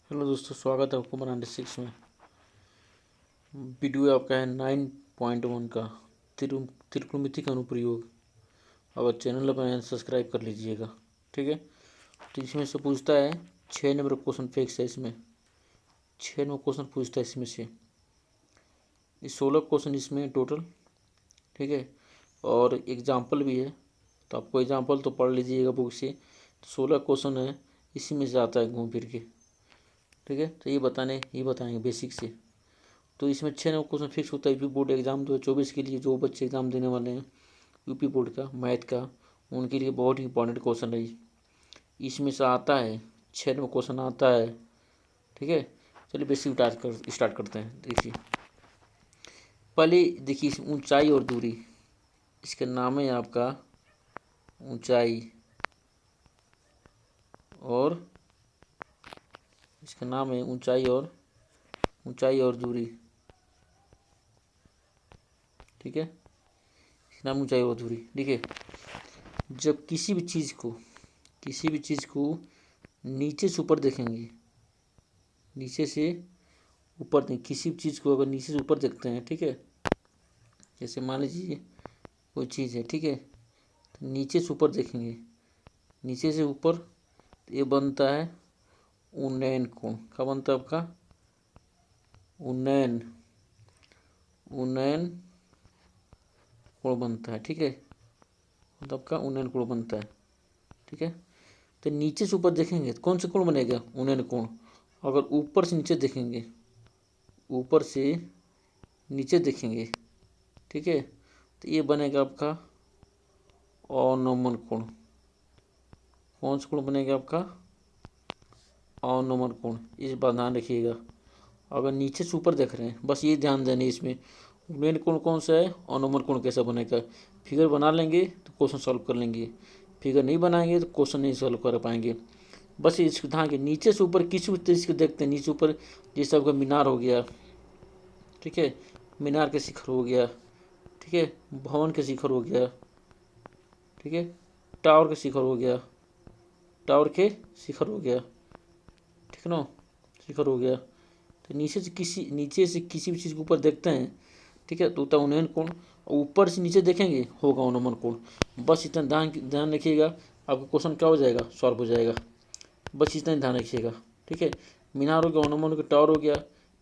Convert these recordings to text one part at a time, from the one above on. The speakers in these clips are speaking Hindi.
हेलो दोस्तों, स्वागत है आपको 96 में। वीडियो आपका है 9.1 का त्रिकोणमिति का अनुप्रयोग। अगर चैनल पर नए सब्सक्राइब कर लीजिएगा, ठीक है। तो इसमें से पूछता है 6 नंबर क्वेश्चन फिक्स है। इसमें 6 नंबर क्वेश्चन पूछता है इसमें से। 16 क्वेश्चन इसमें टोटल, ठीक है। और एग्जाम्पल भी है, तो आपको एग्जाम्पल तो पढ़ लीजिएगा बुक से। तो 16 क्वेश्चन है, इसी में से आता है घूम फिर के, ठीक है। तो ये बताएंगे बेसिक से। तो इसमें 6 नंबर क्वेश्चन फिक्स होता है। यूपी बोर्ड एग्जाम 2024 के लिए जो बच्चे एग्जाम देने वाले हैं यूपी बोर्ड का मैथ का, उनके लिए बहुत ही इंपॉर्टेंट क्वेश्चन है। इसमें से आता है 6 नंबर क्वेश्चन आता है, ठीक है। चलिए बेसिक स्टार्ट करते हैं। देखिए पहले, देखिए ऊंचाई और दूरी, इसका नाम है आपका ऊंचाई, और इसका नाम है ऊंचाई और दूरी, ठीक है। इसका नाम ऊंचाई और दूरी, ठीक है। जब किसी भी चीज़ को नीचे से ऊपर देखेंगे, नीचे से ऊपर देखें, किसी भी चीज़ को अगर नीचे से ऊपर देखते हैं, ठीक है। जैसे मान लीजिए कोई चीज़ है, ठीक है। तो नीचे से ऊपर देखेंगे, नीचे से ऊपर, तो ये बनता है उन्नयन कोण। क्या बनता है आपका? उन्नयन कोण बनता है, ठीक है। मतलब आपका उन्नयन कोण बनता है, ठीक है। तो नीचे से ऊपर देखेंगे तो कौन सा कोण बनेगा? उन्नयन कोण। अगर ऊपर से नीचे देखेंगे, ऊपर से नीचे देखेंगे, ठीक है, तो ये बनेगा आपका अवनमन कोण। कौन सा कोण बनेगा आपका? अवनमन कोण। इस बात ध्यान रखिएगा। अगर नीचे से ऊपर देख रहे हैं, बस ये ध्यान देने इसमें उन्नयन कोण कौन सा है, अवनमन कोण कैसा बनेगा। फिगर बना लेंगे तो क्वेश्चन सॉल्व कर लेंगे, फिगर नहीं बनाएंगे तो क्वेश्चन नहीं सॉल्व कर पाएंगे। बस इसको ध्यान के नीचे से ऊपर किसी भी चीज़ को देखते हैं, नीचे ऊपर जैसे आपका मीनार हो गया, ठीक है, मीनार के शिखर हो गया, ठीक है, भवन के शिखर हो गया, ठीक है, टावर के शिखर हो गया, टावर के शिखर हो गया, ठीक है ना, शिखर हो गया। तो नीचे से किसी भी चीज़ के ऊपर देखते हैं, ठीक है, तो होता है उन्नयन कोण। ऊपर से नीचे देखेंगे होगा अवनमन कोण। बस इतना ध्यान रखिएगा, आपका क्वेश्चन क्या हो जाएगा, सॉल्व हो जाएगा। बस इतना ध्यान रखिएगा, ठीक है। मीनार हो गया, अवनमन हो गया, टावर हो गया,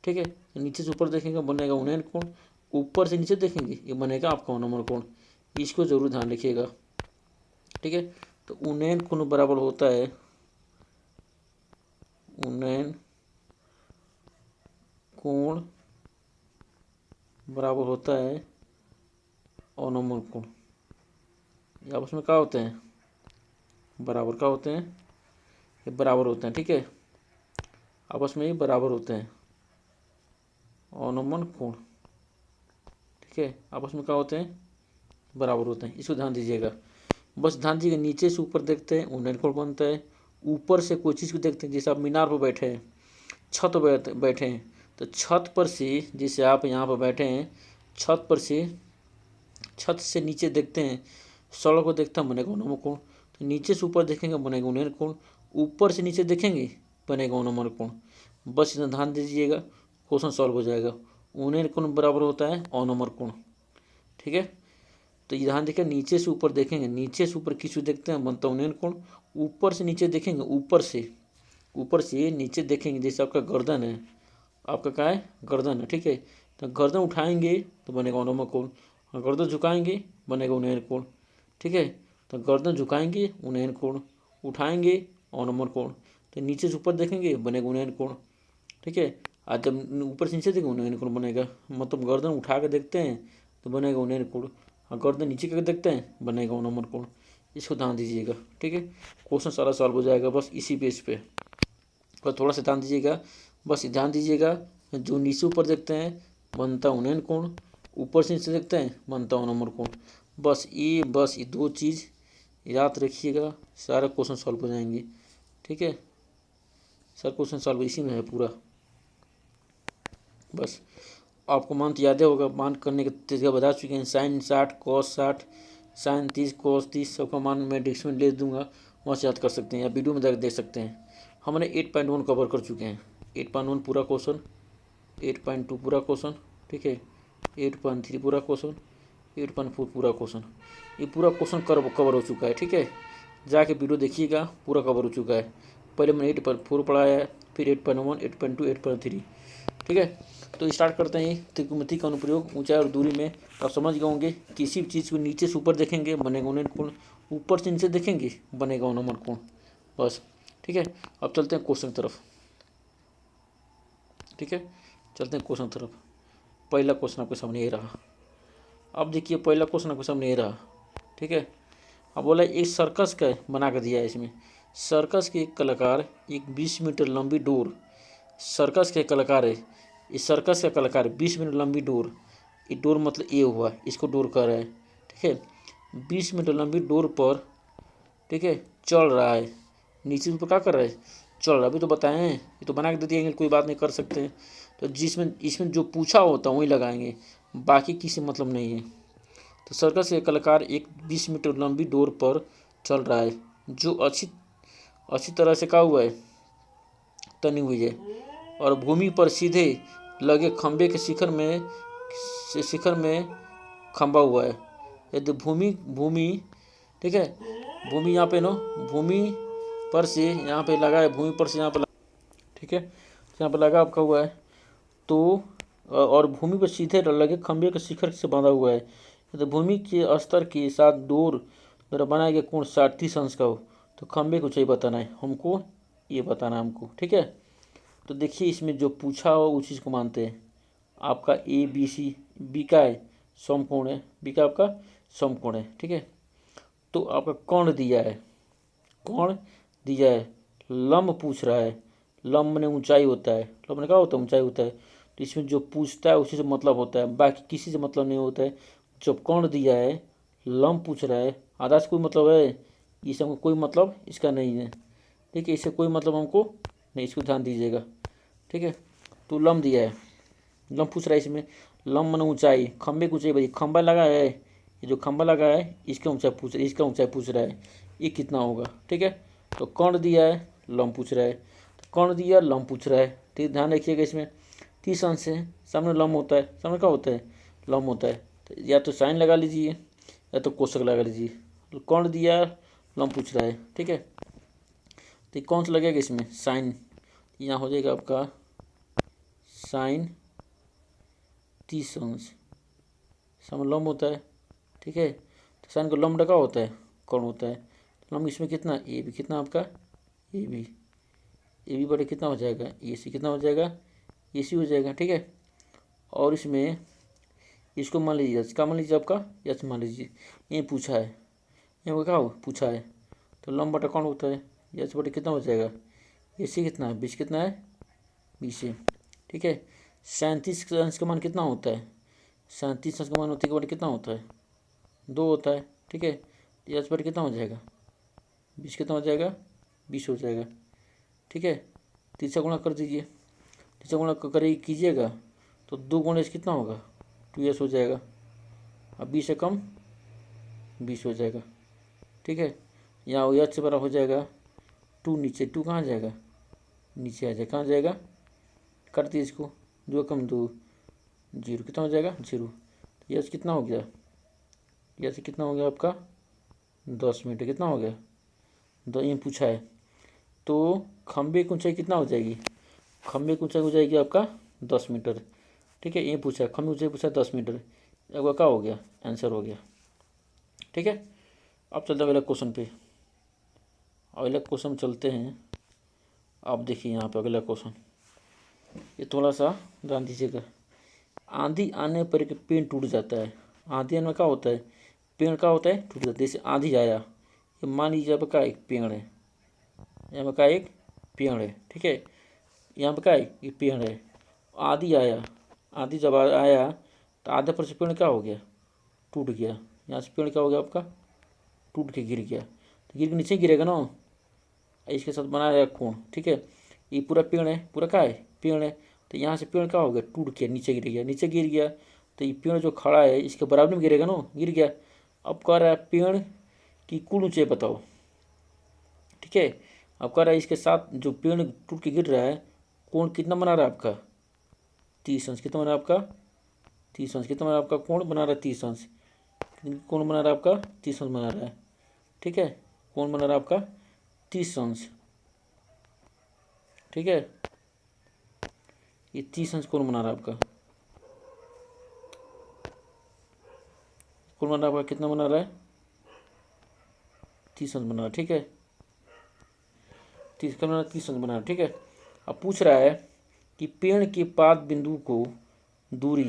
ठीक है। तो नीचे से ऊपर देखेंगे बनेगा उन्नयन कोण, ऊपर से नीचे देखेंगे ये बनेगा आपका अवनमन कोण। इसको जरूर ध्यान रखिएगा, ठीक है। तो उन्नयन कोण बराबर होता है उन्नयन कोण बराबर होता है अवनमन कोण। ये आपस में क्या होते हैं? बराबर क्या होते हैं? ये बराबर होते हैं, ठीक है। आपस में ये बराबर होते हैं अवनमन कोण, ठीक है। आपस में क्या होते हैं? बराबर होते हैं। इसको ध्यान दीजिएगा। बस ध्यान दीजिएगा, नीचे से ऊपर देखते हैं उन्नयन कोण बनता है। ऊपर से कोई चीज़ को देखते हैं, जैसे आप मीनार पर बैठे हैं, छत पर बैठे हैं, तो छत पर से, जैसे आप यहाँ पर बैठे हैं, छत पर से, छत से नीचे देखते हैं, सड़क को देखते हैं, बनेगा अवनमन कोण। तो नीचे से ऊपर देखेंगे बनेगा उन्नयन कोण, ऊपर से नीचे देखेंगे बनेगा अवनमन कोण। बस इतना ध्यान दीजिएगा, क्वेश्चन सॉल्व हो जाएगा। उन्नयन कोण बराबर होता है अवनमन कोण, ठीक है। तो ये ध्यान देखिए, नीचे से ऊपर देखेंगे, नीचे से ऊपर किसी देखते हैं बनता है उन्नयन कोण। ऊपर से नीचे देखेंगे, ऊपर से नीचे देखेंगे, जैसे आपका गर्दन है, आपका क्या है, गर्दन है, ठीक है। तो गर्दन उठाएंगे तो बनेगा अवनमन कोण, और गर्दन झुकाएंगे बनेगा उन्नयन कोण, ठीक है। तो गर्दन झुकाएंगे उन्नयन कोण, उठाएंगे अवनमन कोण। तो नीचे से ऊपर देखेंगे बनेगा उन्नयन कोण, ठीक है। आज जब ऊपर से नीचे देखेंगे उन्नयन कोण बनेगा। मतलब गर्दन उठा के देखते हैं तो बनेगा उन्नयन कोण, और गर्दन नीचे करके देखते हैं बनेगा अवनमन कोण। इसको ध्यान दीजिएगा, ठीक है। क्वेश्चन सारा सॉल्व हो जाएगा बस इसी बेस पे। और थोड़ा सा ध्यान दीजिएगा, बस ध्यान दीजिएगा, जो नीचे ऊपर देखते हैं बनता उन्नयन कोण, ऊपर से नीचे देखते हैं बनता अवनमन कोण। बस ये दो चीज़ याद रखिएगा, सारे क्वेश्चन सॉल्व हो जाएंगे, ठीक है। सर क्वेश्चन सॉल्व इसी में है पूरा। बस आपको मान तो याद होगा, मान करने के तरीका बता चुके हैं। साइन 60, कॉस 60, साइन 30, कॉस 30, सबका मान मैं डिस्क्रिप्शन में ले दूंगा, वहाँ से याद कर सकते हैं या वीडियो में देख सकते हैं। हमने 8.1 कवर कर चुके हैं। 8.1 पूरा क्वेश्चन, 8.2 पूरा क्वेश्चन, ठीक है, 8.3 पूरा क्वेश्चन, 8.4 पूरा क्वेश्चन। ये पूरा क्वेश्चन कवर हो चुका है, ठीक है। जाके वीडियो देखिएगा, पूरा कवर हो चुका है। पहले मैंने 8.4 पढ़ाया है, फिर 8.1, 8.2, 8.3, ठीक है। तो स्टार्ट करते हैं त्रिकोणमिति का अनुप्रयोग ऊंचाई और दूरी में। तो आप समझ गए होंगे, किसी भी चीज़ को नीचे से ऊपर देखेंगे बनेगा उन्नयन कोण, ऊपर से नीचे देखेंगे बनेगा अवनमन कोण, बस, ठीक है। अब चलते हैं क्वेश्चन की तरफ, ठीक है, चलते हैं क्वेश्चन की तरफ। पहला क्वेश्चन आपके सामने ये रहा। अब देखिए पहला क्वेश्चन आपके सामने ये रहा, ठीक है। अब बोला एक सर्कस का बना कर दिया है इसमें। सर्कस के एक कलाकार एक 20 मीटर लंबी डोर, सर्कस के कलाकार है, इस सर्कस का कलाकार 20 मीटर लंबी डोर, ये डोर मतलब ये हुआ, इसको डोर कर रहा है, ठीक है। 20 मीटर लंबी डोर पर, ठीक है, चल रहा है, नीचे ऊपर क्या कर रहा है, चल रहा है। अभी तो बताएं, ये तो बना के दे दिएंगे, कोई बात नहीं, कर सकते हैं। तो जिसमें इसमें जो पूछा होता है वही लगाएंगे, बाकी किसी मतलब नहीं है। तो सर्कस के कलाकार एक 20 मीटर लंबी डोर पर चल रहा है, जो अच्छी तरह से क्या हुआ है, तनी हुई है, और भूमि पर सीधे लगे खंबे के शिखर में खंबा हुआ है। यदि भूमि, ठीक है, भूमि यहाँ पे नो, भूमि पर से यहाँ पे लगा है, भूमि पर से यहाँ पे, ठीक है, यहाँ पे लगा आपका हुआ है। तो और भूमि पर सीधे लगे खंबे के शिखर से बांधा हुआ है। यदि भूमि के स्तर के साथ डोर द्वारा बनाया गया कोण 30 अंश का हो, तो खंबे को चाहिए बताना है हमको, ये बताना है हमको, ठीक है। तो देखिए इसमें जो पूछा हो उस चीज़ को मानते हैं। आपका ABC, बी का है समकोण है, बी का आपका समकोण है, ठीक है। तो आपका कोण दिया है, कोण दिया है, लंब पूछ रहा है, लंब में ऊंचाई होता है, लंब में क्या होता है, ऊंचाई होता है। तो इसमें जो पूछता है उसी से मतलब होता है, बाकी किसी से मतलब नहीं होता है। जब कोण दिया है, लंब पूछ रहा है, आधा से कोई मतलब है, इससे हमको कोई मतलब इसका नहीं है, ठीक है, इससे कोई मतलब हमको नहीं, इसको ध्यान दीजिएगा, ठीक है। तो लंब दिया है, लंब पूछ रहा है इसमें, लंब मन ऊंचाई, खंबे की ऊंचाई भाई, खंबा लगा है, ये जो खंबा लगा है इसका ऊंचाई पूछ रहा है, ये कितना होगा, ठीक है। तो कोण दिया है, लंब पूछ रहा है, तो कोण दिया, लंब पूछ रहा है, ठीक, ध्यान रखिएगा इसमें 30 अंश है, सामने लंब होता है, सामने क्या होता है, लंब होता है। तो या तो साइन लगा लीजिए या तो कोष्ठक लगा लीजिए। तो कोण दिया, लंब पूछ रहा है, ठीक है। तो कौन सा लगेगा इसमें, साइन, यहाँ हो जाएगा आपका साइन 30 अंश, सामने लंब होता है, ठीक है। तो साइन का लंब का होता है, कोण होता है। तो लंब इसमें कितना, ए बी, कितना आपका ए बी बटे कितना हो जाएगा, ए सी, कितना हो जाएगा, ए सी हो जाएगा, ठीक है। और इसमें इसको मान लीजिए, क्या मान लीजिए आपका, यस मान लीजिए, ये पूछा है, ये क्या पूछा है। तो लंब बटा कोण होता है, यस बटे कितना हो जाएगा, ए सी कितना है, 20, कितना है 20 है, ठीक है। 37 अंश का मान कितना होता है, 37 अंश का मान होते के बटे कितना होता है, 2 होता है, ठीक है। यस बटे कितना हो जाएगा, 20, कितना हो जाएगा, 20 हो जाएगा, ठीक है। 30 गुणा कर दीजिए, 30 गुणा करिए कीजिएगा तो 2 गुणा कितना होगा, 2s हो जाएगा। अब 20 से कम 20 हो जाएगा, ठीक है। यहाँ एच से बड़ा हो जाएगा 2, नीचे 2 कहाँ जाएगा, नीचे आ जाएगा, कहाँ जाएगा, कर दिए इसको, 2 कम 2, 0, कितना हो जाएगा 0। तो एच कितना हो गया, एच कितना हो गया आपका 10 मीटर, कितना हो गया, 2 ये पूछा है। तो खंबे की ऊंचाई कितना हो जाएगी, खंबे की ऊंचाई हो जाएगी आपका 10 मीटर, ठीक है। ये पूछा खंबे ऊंचाई पूछा 10 मीटर, आपका क्या हो गया, आंसर हो गया, ठीक है। अब चलते हैं अगले क्वेश्चन पे, अगले क्वेश्चन चलते हैं। आप देखिए यहाँ पे अगला क्वेश्चन, ये थोड़ा सा ध्यान दीजिएगा। आंधी आने पर एक पेड़ टूट जाता है, आंधी आने में क्या होता है, पेड़ क्या होता है, टूट जाता है। जैसे आंधी आया, ये मान लीजिए आपका एक पेड़ है, यहाँ पे का एक पेड़ है, ठीक है, यहाँ पे का एक पेड़ है, आंधी आया, आंधी जब आया तो आधे पर से पेड़ क्या हो गया, टूट गया। यहाँ से पेड़ क्या हो गया आपका, टूट के गिर गया, तो गिर के नीचे गिरेगा ना, इसके साथ बनाया कोण, ठीक है। ये पूरा पेड़ है, पूरा क्या है, पेड़ है। तो यहाँ से पेड़ क्या हो गया, टूट के नीचे गिर गया, नीचे गिर गया तो ये पेड़ जो खड़ा है इसके बराबर में गिरेगा ना, गिर गया। अब कह रहा है पेड़ की कुल ऊंचाई बताओ, ठीक है। अब कह रहा है इसके साथ जो पेड़ टूट के गिर रहा है कोण कितना बना रहा है आपका 30 अंश, कितना बना रहा है आपका 30 अंश, कितना बना रहा है आपका कोण बना रहा है 30 अंश, कोण बना रहा है आपका 30 अंश बना रहा है, ठीक है। कोण बना रहा है आपका 30 अंश, ठीक है। ये 30 अंश कोण बना रहा है आपका, कोण बना रहा है आपका, कितना बना रहा है 30 अंश बना रहा है, ठीक है। 30 अंश बना रहा है, ठीक है। अब पूछ रहा है कि पेड़ के पाद बिंदु को दूरी,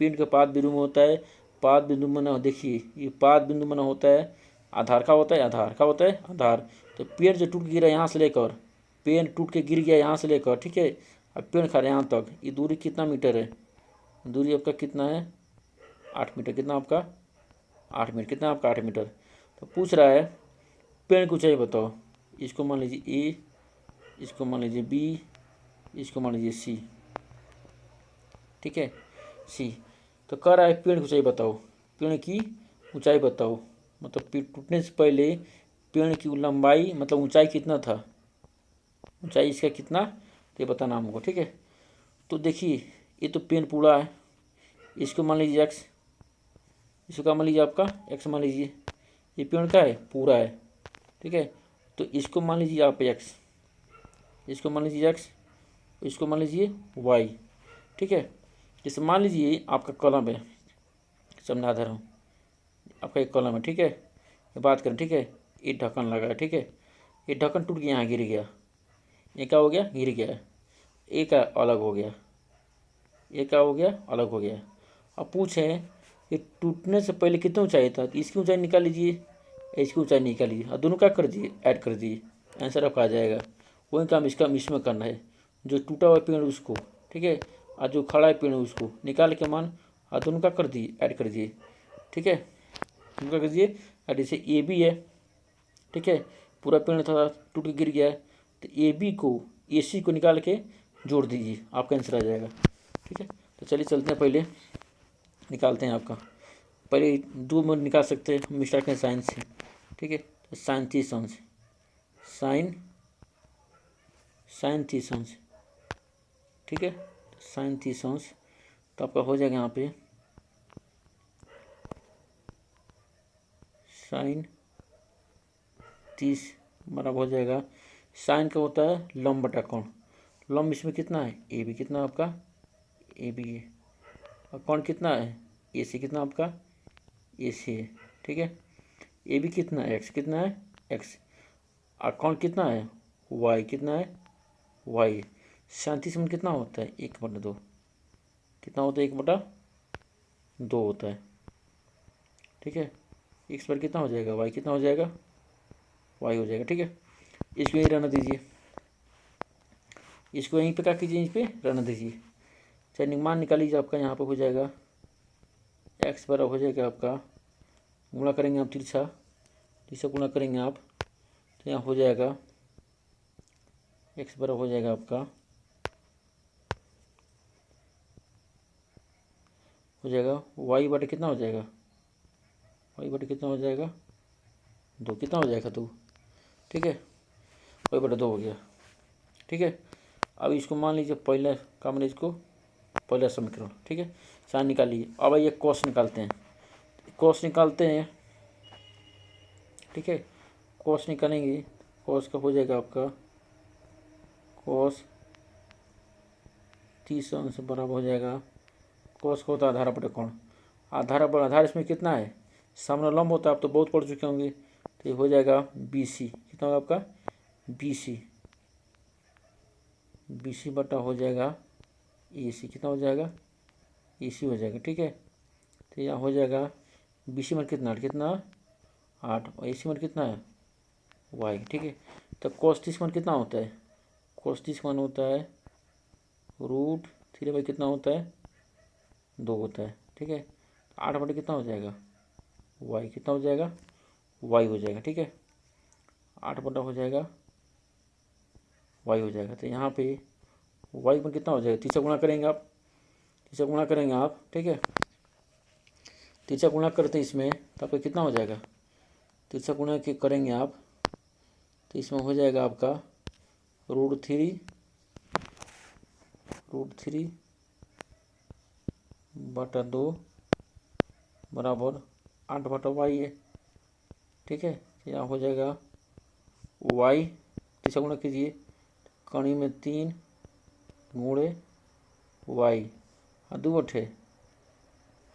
पेड़ के पाद बिंदु में होता है, पाद बिंदु में ना, देखिए ये पाद बिंदु में ना होता है आधार का होता है, आधार का होता है आधार। तो पेड़ जो टूट गिरा यहाँ से लेकर, पेड़ टूट के गिर गया यहाँ से लेकर, ठीक है। अब पेड़ खड़ा यहाँ तक, ये दूरी कितना मीटर है, दूरी आपका कितना है 8 मीटर, कितना आपका 8 मीटर, कितना आपका 8 मीटर। तो पूछ रहा है पेड़ की ऊंचाई बताओ, इसको मान लीजिए ए, इसको मान लीजिए बी, इसको मान लीजिए सी, ठीक है सी। तो कह रहा है पेड़ की ऊंचाई बताओ, पेड़ की ऊंचाई बताओ, मतलब पेड़ टूटने से पहले पेड़ की लंबाई मतलब ऊंचाई कितना था, ऊंचाई इसका कितना तो ये बताना हमको, ठीक है। तो देखिए ये तो पेड़ पूरा है, इसको मान लीजिए एक्स, इसको क्या मान लीजिए आपका एक्स मान लीजिए, ये पेड़ का है पूरा है, ठीक है। तो इसको मान लीजिए आप एक्स, इसको मान लीजिए एक्स, इसको मान लीजिए वाई, ठीक है। जैसे मान लीजिए आपका कॉलम है, समझा दे रहा हूँ, आपका एक कॉलम है, ठीक है। ये बात करें, ठीक है, ये ढक्कन लगा है, ठीक है। ये ढक्कन टूट गया यहाँ गिर गया, ये क्या हो गया गिर गया है, ये क्या अलग हो गया, ये क्या हो गया अलग हो गया। अब पूछे ये टूटने से पहले कितना ऊंचाई था, तो इसकी ऊंचाई निकाल लीजिए, इसकी ऊंचाई निकाल लीजिए और दोनों क्या कर दिए ऐड कर दिए, आंसर आपका आ जाएगा। वही काम इसका इसमें करना है, जो टूटा हुआ पेड़ उसको, ठीक है, और जो खड़ा है पेड़ उसको निकाल के मान और दोनों का कर दिए ऐड कर दिए, ठीक है। दोनों का कर दिए और जैसे ए बी है, ठीक है, पूरा पेड़ था टूट के गिर गया है, तो ए बी को ए सी को निकाल के जोड़ दीजिए, आपका आंसर आ जाएगा, ठीक है। तो चलिए चलते हैं, पहले निकालते हैं आपका, पहले 2 मिनट निकाल सकते हैं हम, स्टार्ट करें साइन से, ठीक है। तो साइन 30 अंश, साइन साइन 30 अंश, ठीक है, साइन 30 अंश। तो आपका हो जाएगा यहाँ पे साइन 30 बराबर हो जाएगा, साइन का होता है लंब बटा कोण, लंब इसमें कितना है ए बी, कितना आपका ए बी है, और कोण कितना है ए सी, कितना आपका ए सी है, ठीक है। ए बी कितना है एक्स, कितना है एक्स, और कोण कितना है वाई, कितना है वाई। 37 में कितना होता है 1/2, कितना होता है 1/2 होता है, ठीक है। एक्स पर कितना हो जाएगा वाई, कितना हो जाएगा वाई हो जाएगा, ठीक है। इसको यहीं रहना दीजिए, इसको यहीं पे क्या कीजिए, यहीं पे रहना दीजिए। चलिए मान निकाल लीजिए, आपका यहाँ पर हो जाएगा एक्स बराबर हो जाएगा आपका, गुणा करेंगे आप तिरछा, तिरछा गुणा करेंगे आप, तो यहाँ हो जाएगा एक्स बराबर हो जाएगा आपका, हो जाएगा वाई बटे कितना हो जाएगा, वाई बटे कितना हो जाएगा 2, कितना हो जाएगा 2, ठीक है, वाई बटे 2 हो गया, ठीक है। अब इसको मान लीजिए पहले काम लीजिए, इसको पहला समीकरण, ठीक है, साइन निकाल लीजिए। अब ये कॉस निकालते हैं, कॉस निकालते हैं, ठीक है। कॉस निकालेंगे, कॉस का हो जाएगा आपका कॉस 30 अंश बराबर हो जाएगा, कॉस का होता है आधार बटे कोण, आधार पर आधार इसमें कितना है सामने लंब होता है, आप तो बहुत पढ़ चुके होंगे। तो ये हो जाएगा बी सी, कितना होगा आपका बी सी, बी सी बटा हो जाएगा ए सी, कितना हो जाएगा ए सी हो जाएगा, ठीक है। तो यहाँ हो जाएगा बी सी मान कितना 8, कितना 8, और ए सी मान कितना है वाई, ठीक है। तो कॉस 30 मान कितना होता है, कॉस 30 मान होता है √3 कितना होता है 2 होता है, ठीक है। 8 बटे कितना हो जाएगा वाई, कितना हो जाएगा वाई हो जाएगा, ठीक है। 8 बटा हो जाएगा वाई हो जाएगा। तो यहाँ पे वाई पर कितना हो जाएगा, तीसरा गुणा करेंगे आप, तीसरा गुणा करेंगे आप, ठीक है। तीसरा गुणा करते हैं इसमें तो आपका कितना हो जाएगा, तीसरा गुणा के करेंगे आप तो इसमें हो जाएगा आपका √3 √3 बटा 2 बराबर 8 बटा वाई है। ठीक है, यहाँ हो जाएगा वाई, किसका गुणा कीजिए, कणी में 3 गुणे वाई, 2 अठे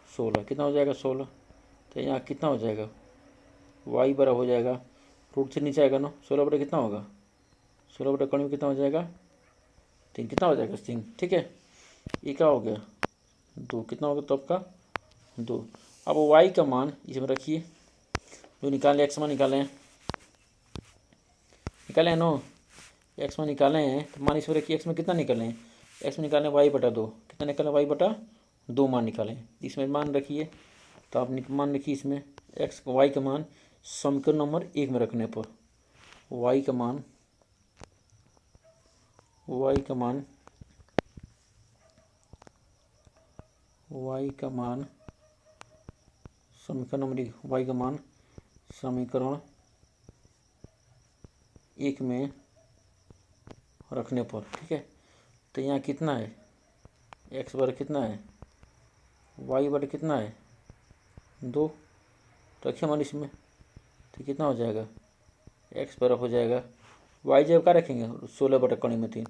16, कितना हो जाएगा 16। तो यहाँ कितना हो जाएगा, वाई बराबर हो जाएगा √3 नीचे आएगा ना, 16 बटे कितना होगा, 16 बटे कणी में कितना हो जाएगा 3, कितना हो जाएगा 3। ठीक है, ये क्या हो गया 2, कितना होगा तो आपका 2। अब वाई का मान इसमें रखिए, जो निकाले एक्स मान निकाले हैं नो, एक्स में निकाले हैं तो मान इसमें रखिए, एक्स में कितना निकाले हैं, एक्स में निकाले वाई बटा 2, कितना निकाले वाई बटा 2 मान निकाले, इसमें मान रखिए। तो आप मान रखिए इसमें एक्स वाई का मान समीकरण नंबर 1 में रखने पर वाई का मान समीकरण नंबर 1, वाई का मान समीकरण 1 में रखने पर। ठीक है, तो यहाँ कितना है, एक्स बराबर कितना है, वाई बटे कितना है 2, तो रखिए मान इसमें, तो कितना हो जाएगा, एक्स बराबर हो जाएगा वाई जब क्या रखेंगे 16 बटा कणी में 3,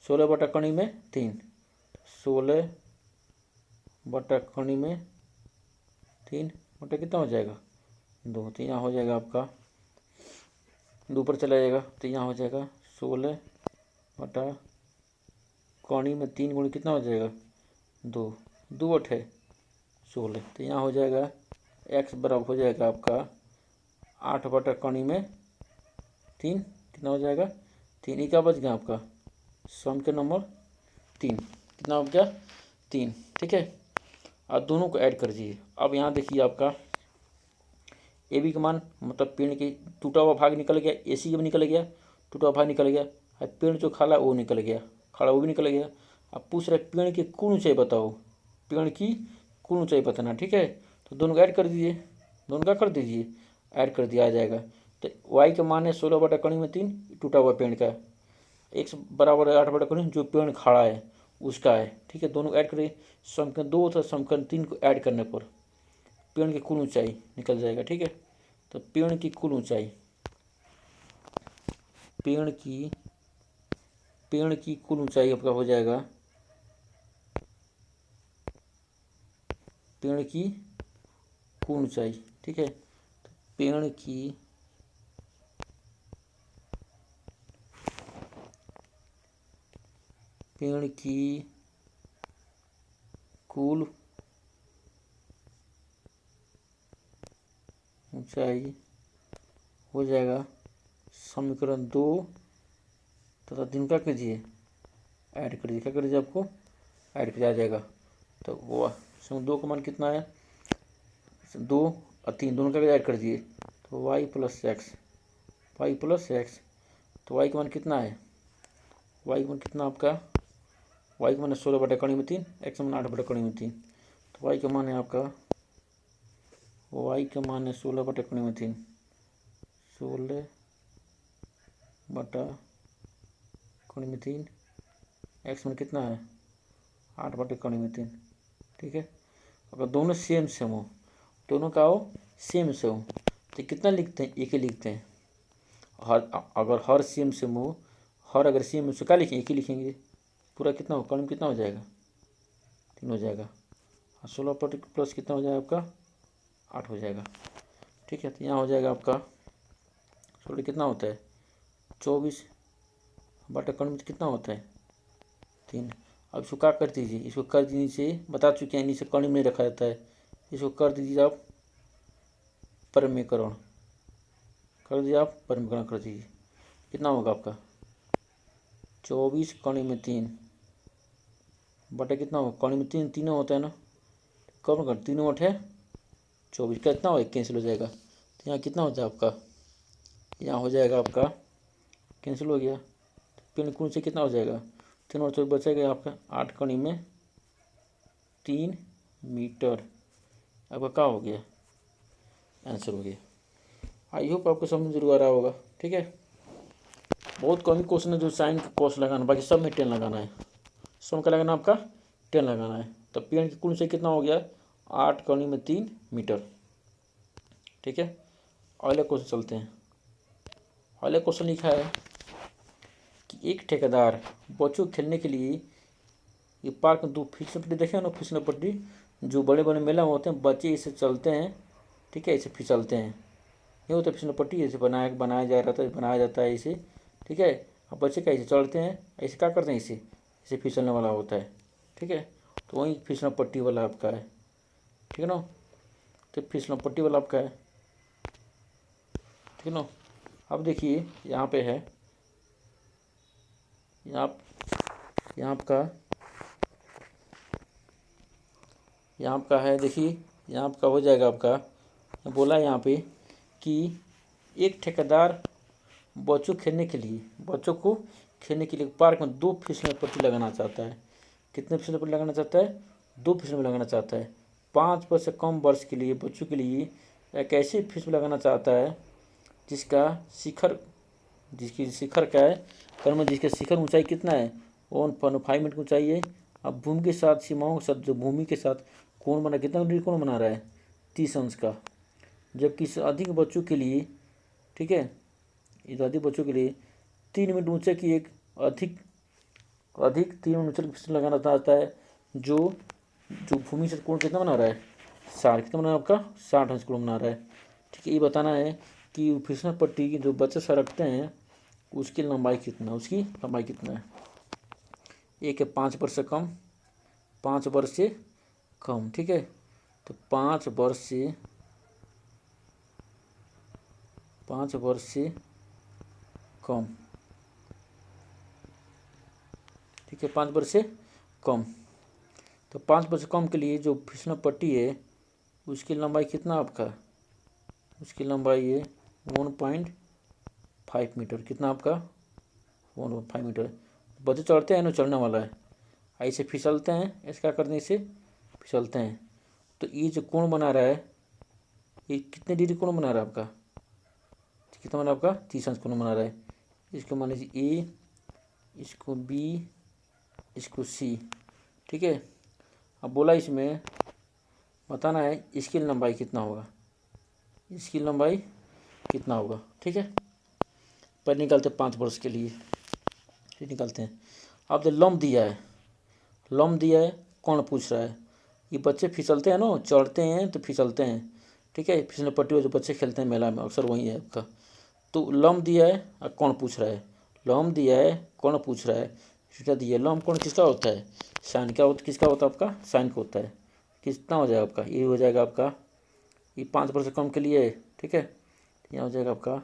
16 बटा कणी में 3, 16 बटा कणी में 3 बटा कितना हो जाएगा 2, तो यहाँ हो जाएगा आपका 2 पर चला जाएगा, तो यहाँ हो जाएगा 16 बटा कणी में 3 गुणे कितना हो जाएगा 2, 2 अठे 16, तो यहाँ हो जाएगा एक्स बराबर हो जाएगा आपका 8 बटा कणी में 3, कितना हो जाएगा 3, ही क्या बच गया आपका समीकरण नंबर 3, कितना हो गया 3। ठीक है, अब दोनों को ऐड कर दीजिए। अब यहाँ देखिए आपका ए बी का मान, मतलब पेड़ की टूटा हुआ भाग निकल गया, ए सी का भी निकल गया, टूटा हुआ भाग निकल गया, अब पेड़ जो खाला वो निकल गया, खड़ा वो भी निकल गया। अब पूछ रहे पेड़ की कुल ऊंचाई बताओ, पेड़ की कुल ऊंचाई बताना। ठीक है, तो दोनों को ऐड कर दीजिए, दोनों का कर दीजिए, ऐड कर दिया आ जाएगा। तो वाई का मान है 16 बटा कणी में 3 टूटा हुआ पेड़ का, एक्स बराबर 8 बटा कणी जो पेड़ खड़ा है उसका है। ठीक है, दोनों ऐड करिए, समीकरण 2 तथा समीकरण 3 को ऐड करने पर पेड़ की कुल ऊंचाई निकल जाएगा। ठीक है, तो पेड़ की कुल ऊंचाई, पेड़ की कुल ऊंचाई आपका हो जाएगा, पेड़ की कुल ऊंचाई। ठीक है, तो पेड़ की कुल ऊंचाई हो जाएगा समीकरण 2 तथा दिन का कीजिए ऐड कर दीजिए, क्या कर दीजिए आपको ऐड किया जाएगा। तो वो सम 2 का मान कितना है 2 और 3 दोनों का ऐड कर दिए, तो वाई प्लस एक्स, तो वाई का मान कितना है, वाई का मान कितना आपका, वाई का मान है 16 बटा कणी में 3, एक्स मान 8 बटा कणी में 3, तो वाई का मान है आपका, वाई का मान है 16 बटा कणी में 3, 16 बटा कणी में 3, एक्स मान कितना है 8 बटे कणी में 3। ठीक है, अगर दोनों सेम हो, दोनों का हो सेम हो, तो कितना लिखते हैं, एक ही लिखते हैं। अगर हर सेम हो, हर अगर सेम से क्या लिखेंगे, एक ही लिखेंगे, पूरा कितना हो कण में कितना हो जाएगा 3 हो जाएगा, 16 बटे प्लस कितना हो जाएगा आपका 8 हो जाएगा। ठीक है, तो यहाँ हो जाएगा आपका 16 कितना होता है 24 बटे कण में कितना होता है 3। अब इसको क्या कर दीजिए, इसको कर दीजिए, नीचे बता चुके हैं नीचे कण में नहीं रखा जाता है, इसको कर दीजिए आप परमीकरण, कर दीजिए, कितना होगा आपका 24 कणी में 3 बटे कितना होगा, कणी में 3 तीनों होता है ना, कम कर 3 8 24, कितना होगा कैंसिल हो जाएगा, तो यहाँ कितना होता है आपका, यहाँ हो जाएगा आपका कैंसिल हो गया, पिन कौन से कितना हो जाएगा 3 और 24 बचेगा आपका 8 कणी में 3 मीटर, आपका क्या हो गया आंसर हो गया। आई होप आपको समझ जरूर आ रहा होगा। ठीक है, बहुत कम क्वेश्चन है जो साइन का कॉस लगाना, बाकी सब में 10 लगाना है, सम क्या लगाना आपका 10 लगाना है। तो पेड़ की कुल ऊंचाई कितना हो गया 8 × 3 मीटर। ठीक है, अगले क्वेश्चन चलते हैं। अगले क्वेश्चन लिखा है कि एक ठेकेदार बच्चों को खेलने के लिए ये पार्क में 2 फिसल पट्टी देखे ना, फिसल पट्टी जो बड़े बड़े मेला में होते हैं, बच्चे इसे चलते हैं। ठीक है, इसे फिसलते हैं, ये होता है फिसल पट्टी। इसे बनाया जा रहा था, बनाया जाता है इसे। ठीक है, अब बच्चे क्या इसे चढ़ते हैं, ऐसे क्या करते हैं, इसे फिसलने वाला होता है। ठीक है, तो वही फिसल पट्टी वाला आपका है। ठीक है ना, तो फिसल पट्टी वाला आपका है। ठीक है ना, अब देखिए यहाँ पे है, यहाँ आपका है। देखिए यहाँ आपका हो जाएगा आपका, बोला है यहाँ पे कि एक ठेकेदार बच्चों को खेलने के लिए पार्क में 2 फिसल पट्टी लगाना चाहता है। कितने फिसल पट्टी लगाना चाहता है, 2 फिसल पट्टी लगाना चाहता है। 5 वर्ष से कम वर्ष के लिए बच्चों के लिए एक ऐसी फिसल लगाना चाहता है जिसकी शिखर क्या है, कर्म जिसके शिखर ऊंचाई कितना है 1.5 मीटर ऊंचाई है। अब भूमि के साथ सीमाओं के साथ, जो भूमि के साथ कोण बना, कितना डिग्री कोण बना रहा है 30 अंश का। जबकि इस अधिक बच्चों के लिए, ठीक है, इस अधिक बच्चों के लिए 3 मीटर ऊंचे की एक अधिक 3 मीटर ऊंचे फिसल लगाना चाहता है, जो भूमि से कोण कितना बना रहा है 60, कितना बना रहा है आपका 60 अंश कोण बना रहा है। ठीक है, ये बताना है कि फिसल पट्टी की जो बच्चे सरकते हैं उसकी लंबाई कितना है। एक है 5 वर्ष से कम, 5 वर्ष से कम। ठीक है, तो 5 वर्ष से कम। ठीक है, 5 वर्ष से कम। तो 5 वर्ष से कम के लिए जो फिसल पट्टी है उसकी लंबाई कितना आपका, उसकी लंबाई है 1.5 मीटर। कितना आपका 1.5 मीटर। बच्चे चढ़ते हैं ना, चढ़ने वाला है, ऐसे फिसलते हैं, ऐसे क्या करते हैं, इसे फिसलते हैं। तो ये जो कोण बना रहा है, ये कितने डिग्री कोण बना रहा है आपका, कितना बना आपका 30 अंश कोण बना रहा है। इसको मान लीजिए ए, इसको बी, इसको सी। ठीक है, अब बोला इसमें बताना है इसकी लंबाई कितना होगा, ठीक है, पर निकालते 5 वर्ष के लिए, फिर निकालते हैं। अब तो लंब दिया है, कौन पूछ रहा है, ये बच्चे फिसलते हैं ना, चढ़ते हैं तो फिसलते हैं। ठीक है, फिसलने पट्टी में जो बच्चे खेलते हैं मेला में, अक्सर वही है आपका। तो लंब दिया है और कौन पूछ रहा है, लंब दिया है, कौन पूछ रहा है, थीटा दिया है। लंब कौन किसका होता है, साइन का होता, किसका होता है आपका, साइन का होता है। कितना हो जाएगा आपका, ये हो जाएगा आपका, ये 5 वर्ष से कम के लिए है। ठीक है, यहाँ हो जाएगा आपका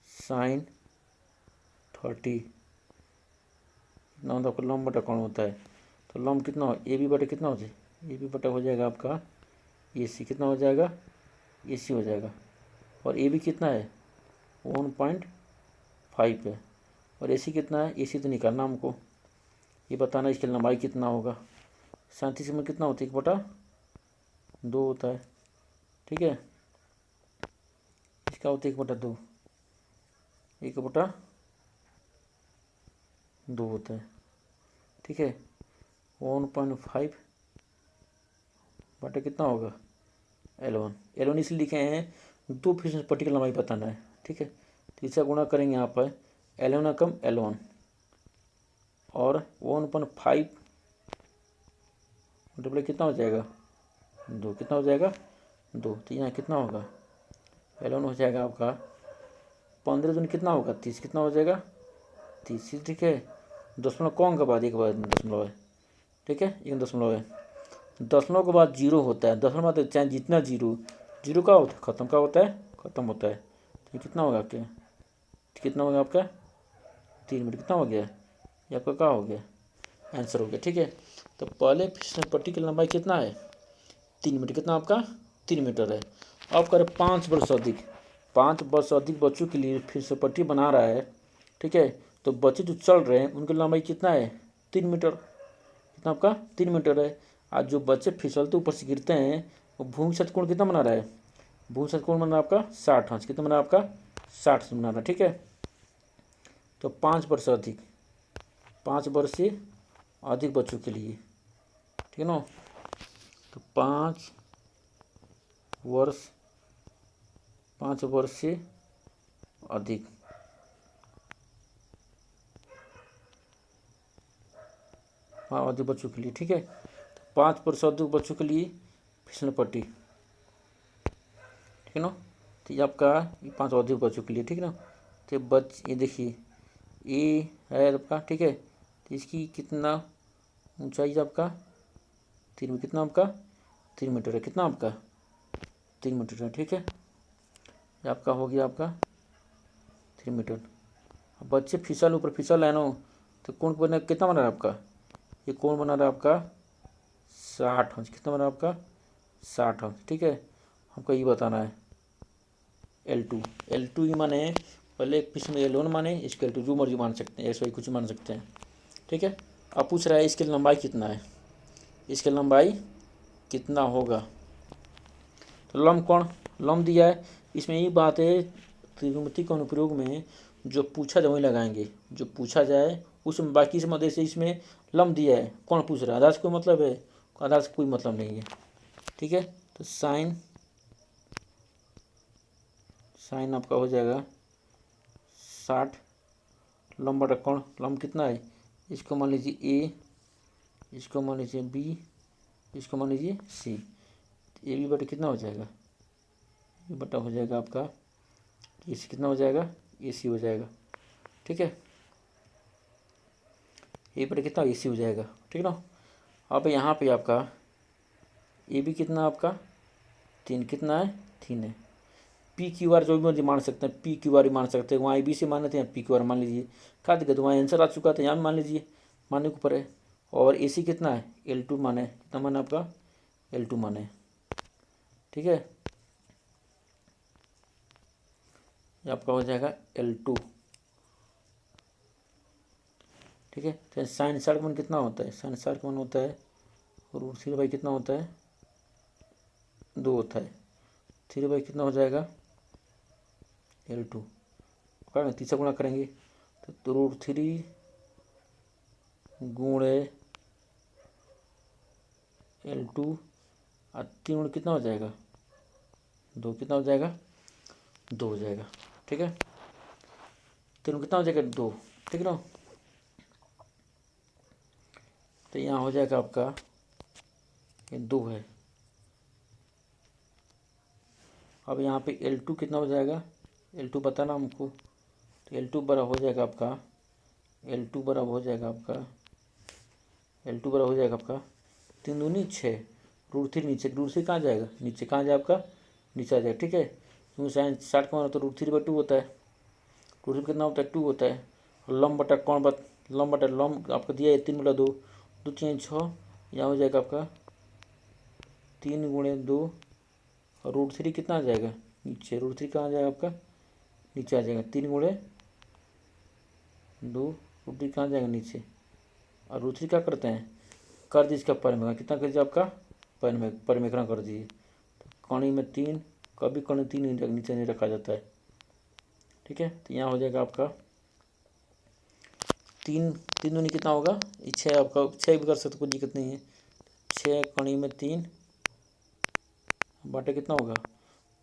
साइन 30। कितना होता है आपका, लंब बटा कौन होता है, तो लंब कितना हो, ए बी बटा कितना हो जाए, ए बी बटा हो जाएगा आपका ए सी। कितना हो जाएगा, ए सी हो जाएगा। और ए बी कितना है 1.5 है, और ए सी कितना है, ए सी तो निकालना हमको, ये बताना इसकी लंबाई कितना होगा। 37 में कितना होता है, 1/2 होता है। ठीक है, इसका होता है 1/2, 1/2 होता है। ठीक है, 1.5 बटा कितना होगा L1 इसलिए लिखे हैं, 2 फिसल पट्टी की लंबाई बताना है। ठीक है, तो इससे गुणा करेंगे यहाँ पर L1 कम L1 और 1.5 मल्टीप्लाई कितना हो जाएगा 2, कितना हो जाएगा 2। तो यहाँ कितना होगा L1 हो जाएगा आपका 15 दूनी कितना होगा 30, कितना हो जाएगा 30। ठीक है, दशमलव कौन के बाद एक बार दशमलव है। ठीक है, एक दशमलव है, दशमलव के बाद 0 होता है, दशमलव बाद चाहे जितना जीरो का होता है खत्म होता है। तो कितना होगा आपके, कितना होगा आपका 3 मीटर। कितना हो गया, ये आपका क्या हो गया, आंसर हो गया। ठीक है, तो पहले फिसल पट्टी की लंबाई कितना है 3 मीटर। कितना आपका 3 मीटर है। अब करें 5 वर्ष अधिक बच्चों के लिए फिसल पट्टी बना रहा है। ठीक है, तो बच्चे जो चल रहे हैं उनकी लंबाई कितना है 3 मीटर। कितना आपका 3 मीटर है। आज जो बच्चे फिसलते ऊपर से गिरते हैं वो भूमि सतह कोण कितना बना रहा है, भूमि सतह कोण बना आपका 60 अंश। कितना बना आपका 60 से बना रहा है। ठीक है, तो 5 वर्ष से अधिक बच्चों के लिए, ठीक है ना। तो 5 वर्ष, 5 वर्ष से अधिक, हाँ अधिक बच्चों के लिए, ठीक है। तो 5 वर्ष से अधिक बच्चों के लिए फिसल पट्टी, ठीक है ना। तो ये आपका ये 5 अधिक बच्चों के लिए, ठीक है ना। तो ये देखिए ये है आपका, ठीक है। तो इसकी कितना ऊंचाई है आपका 3 कितना आपका 3 मीटर है, कितना आपका 3 मीटर है, ठीक है। ये आपका हो गया आपका 3 मीटर। अब बच्चे फिसल ऊपर फिसल है ना, तो कौन बना कितना बना रहा है आपका, ये कौन बना रहा है आपका 60 अंश, कितना बना आपका 60 अंश, ठीक है। हमको ये बताना है L2 ही माने पहले एक फिसल में L1 माने, इसके L2 जो मर्जी मान सकते हैं, ऐसा ही कुछ मान सकते हैं, ठीक है। अब पूछ रहा है इसकी लंबाई कितना है, इसकी लंबाई कितना होगा। तो लंब दिया है, इसमें ये बात है त्रिकोणमिति के अनुप्रयोग में जो पूछा जाए वही लगाएंगे, जो पूछा जाए उसमें, बाकी इस मदे से इसमें लंब दिया है, कौन पूछ रहा है, आधार से कोई मतलब है, आधार से कोई मतलब नहीं है, ठीक है। तो साइन आपका हो जाएगा 60, लंब बटा कोण, लंब कितना है, इसको मान लीजिए ए, इसको मान लीजिए बी, इसको मान लीजिए सी। ए बी बटा कितना हो जाएगा, ये बटा हो जाएगा आपका ए सी, कितना हो जाएगा ए सी हो जाएगा, ठीक है। ए बटा कितना ए सी हो जाएगा, ठीक है ना। अब यहाँ पे आपका ए बी कितना आपका 3, कितना है 3 है। पी क्यू आर जो भी मर्जी मान सकते हैं, पी क्यू आर ही मान सकते हैं, वहाँ ए बी सी मान लेते हैं, पी क्यू आर मान लीजिए, क्या दिक्कत, वहाँ आंसर आ चुका था, यहाँ भी मान लीजिए, मानने के ऊपर है। और ए सी कितना है L2 माने, कितना माने आपका L2 माने, ठीक है। ये आपका हो जाएगा L2, ठीक है। तो साइन 60 का मान कितना होता है, साइन 60 का मान होता है √3 कितना होता है 2 होता है, 3 कितना हो जाएगा L2, क्या तीसरा गुणा करेंगे तो √3 गुणे L2 और 3 गुणे कितना हो जाएगा 2, कितना हो जाएगा 2 हो जाएगा, ठीक है। 3 कितना हो जाएगा 2, ठीक है ना। तो यहाँ हो जाएगा आपका ये 2 है। अब यहाँ पे L2 कितना हो जाएगा, L2 बताना हमको। तो L2 बराबर हो जाएगा आपका, L2 बराबर हो जाएगा आपका, L2 बराबर हो जाएगा आपका 3 दूनी 6, √3 नीचे, √3 कहाँ जाएगा नीचे, कहाँ जाए आपका नीचे आ जाएगा, ठीक है। क्योंकि साइन 60 का मान तो √3/2 होता है, √3 कितना होता है 2 होता है। और लंब बटा कौन लंब आपका दिया है 3/2, 2 3 6, यहाँ हो जाएगा आपका 3 गुणे 2, और √3 कितना आ जाएगा नीचे, √3 कहाँ आ जाएगा आपका नीचे आ जाएगा, 3 गुणे 2, √3 कहाँ जाएगा नीचे। और √3 क्या करते हैं कर दीजिए इसका परिमेय, कितना कर दीजिए आपका परिमेयकरण कर दीजिए। तो कणी में 3, कभी कणी 3 नीचे नहीं रखा जाता है, ठीक है। तो यहाँ हो जाएगा आपका 3 दूनी कितना होगा 6, आपका 6 भी कर सकते कोई दिक्कत नहीं है। 6 कणी में 3 बाटे कितना होगा,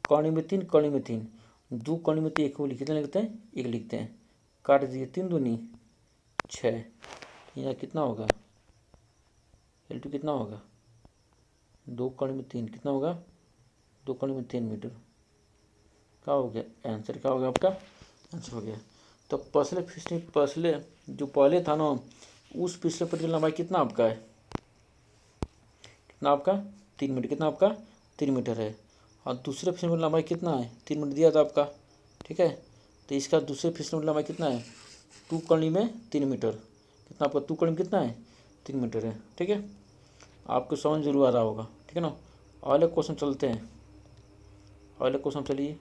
कणी में 3 कणी में 3, 2 कणी में 1 कितना लिखते हैं 1 लिखते हैं, काट दीजिए 3 दूनी 6, यहाँ कितना होगा L2 कितना होगा 2 कणी में 3 कितना होगा 2 कणी में 3 मीटर, क्या हो गया आंसर, क्या हो गया आपका आंसर हो गया। तो पिछले जो पहले था ना उस पिछले पट्टी की लंबाई कितना आपका है, कितना आपका 3 मीटर, कितना आपका 3 मीटर है। और दूसरे फिसल की लंबाई कितना है 3 मीटर दिया था आपका, ठीक है। तो इसका दूसरे फिसल की लंबाई कितना है 2 कणी में 3 मीटर, कितना आपका 2 कणी में कितना है 3 मीटर है, ठीक है। आपको समझ जरूर आ रहा होगा, ठीक है ना। अगले क्वेश्चन चलते हैं, अगले क्वेश्चन चलिए।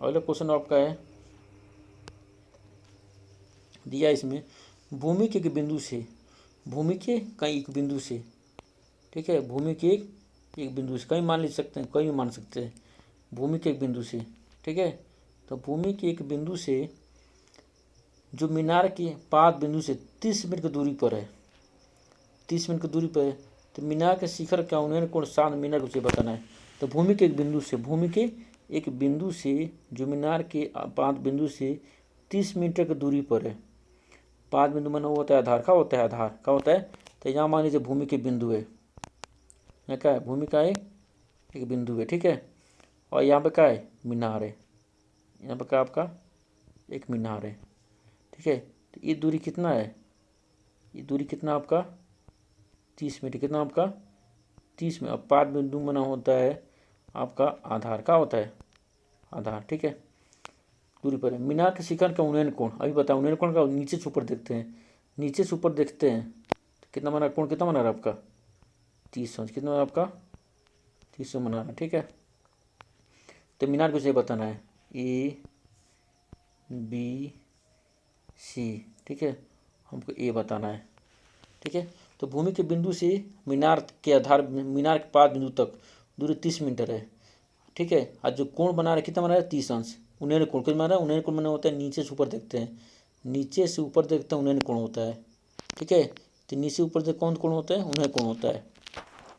अगला क्वेश्चन आपका है दिया इसमें भूमि के एक बिंदु से, भूमि के कहीं एक बिंदु से, ठीक है, भूमि के एक बिंदु से, कहीं मान ले सकते हैं, कहीं भी मान सकते हैं, भूमि के एक बिंदु से, ठीक है। तो भूमि के एक बिंदु से जो मीनार के पाद बिंदु से 30 मीटर की दूरी पर है, 30 मीटर की दूरी पर है, तो मीनार के शिखर का उन्नयन कोण 7 मीनार को बताना है। तो भूमि के एक बिंदु से जो मीनार के पाद बिंदु से 30 मीटर की दूरी पर है, पाद बिंदु माना होता है आधार, का होता है आधार, का होता है। तो यहाँ मान लीजिए भूमि के बिंदु है, यहाँ क्या है, भूमि का एक बिंदु है, ठीक है। और यहाँ पे क्या है, मीनार है, यहाँ पे क्या आपका एक मीनार है, ठीक है। तो ये दूरी कितना है, ये दूरी कितना आपका 30 मीटर, कितना आपका 30 में। अब पाद बिंदु बना होता है आपका आधार, का होता है आधार, ठीक है। दूरी पर है। मीनार के शिखर का उन्नयन कोण, अभी बताओ उन्नयन कोण का नीचे से ऊपर देखते हैं, नीचे से ऊपर देखते हैं तो कितना बना कोण, कितना बना रहा आपका 30 कितना बना आपका 30 बना रहा, ठीक है। तो मीनार को से बताना है ABC, ठीक है, हमको ए बताना है, ठीक है। तो भूमि के बिंदु से मीनार के आधार, मीनार के पाद बिंदु तक दूरी 30 मीटर है, ठीक है। आज जो कोण बना रहा है कितना बना रहा है 30 उन्नयन कोण कितना बना रहा है, उन्नयन कोण बना होता है नीचे से ऊपर देखते हैं, नीचे से ऊपर देखते हैं उन्नयन कोण होता है, ठीक है। तो नीचे ऊपर से कौन कोण होता है, उन्नयन कोण होता है,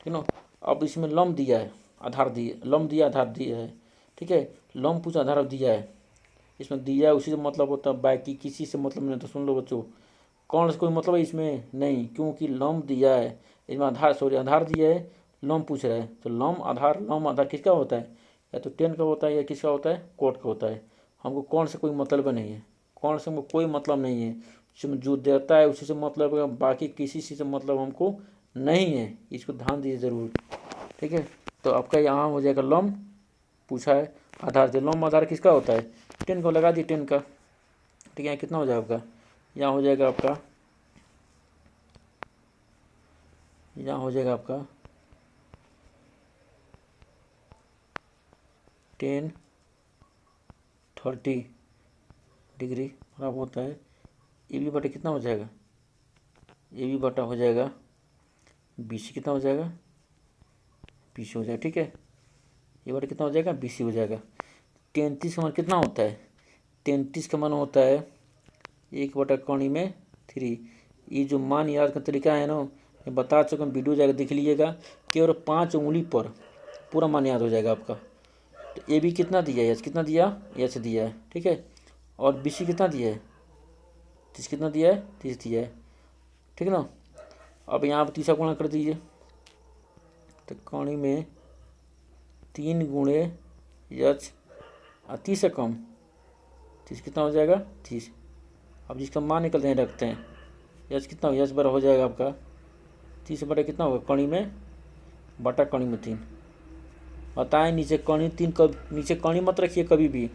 ठीक ना। अब इसमें लंब दिया है, आधार दिए, लंब दिया आधार दिया है, ठीक है। लंब पूछ आधार दिया है, इसमें दिया है उसी से मतलब होता है, बाकी किसी से मतलब नहीं। तो सुन लो बच्चों, कौन से कोई मतलब है इसमें नहीं, क्योंकि लंब दिया है, इसमें आधार आधार दिया है, लंब पूछ रहा है। तो लंब आधार किसका होता है, या तो 10 का होता है या किसका होता है, कोट का होता है। हमको कौन से कोई मतलब नहीं है, कौन से हमको कोई मतलब नहीं है, जो देता है उसी से मतलब है, बाकी किसी से मतलब हमको नहीं है, इसको ध्यान दीजिए ज़रूर, ठीक है। तो आपका यहाँ हो जाएगा लंब पूछा है, आधार से लंब आधार किसका होता है 10 को लगा दी 10 का, ठीक है। कितना हो जाएगा आपका, यहाँ हो जाएगा आपका, यहाँ हो जाएगा आपका 10 30 डिग्री बराबर होता है ए बी बटा कितना हो जाएगा, ए बी बटा हो जाएगा BC, कितना हो जाएगा BC हो जाएगा, ठीक है। ये बटा कितना हो जाएगा BC हो जाएगा। 33 का मान कितना होता है, 33 का मान होता है 1/3। ये जो मान याद का तरीका है ना, मैं बता चुका हूँ, वीडियो जाकर देख लीजिएगा, केवल 5 उंगली पर पूरा मान याद हो जाएगा आपका। तो ए बी कितना दिया है, कितना दिया, एच दिया है, ठीक है। और BC कितना दिया है 30, कितना दिया है 30 दिया है, ठीक है ना। अब यहाँ पर तीसरा गुणा कर दीजिए, तो कौड़ी में 3 गुणे एच, 30 से कम 30 कितना हो जाएगा 30। अब जिसका मान निकलते हैं रखते हैं, एच कितना, एच बड़ा हो जाएगा आपका 30 बटा कितना होगा कणी में बटा कणी में 3। बताएं नीचे कणी 3 कब, नीचे कणी मत रखिए कभी भी,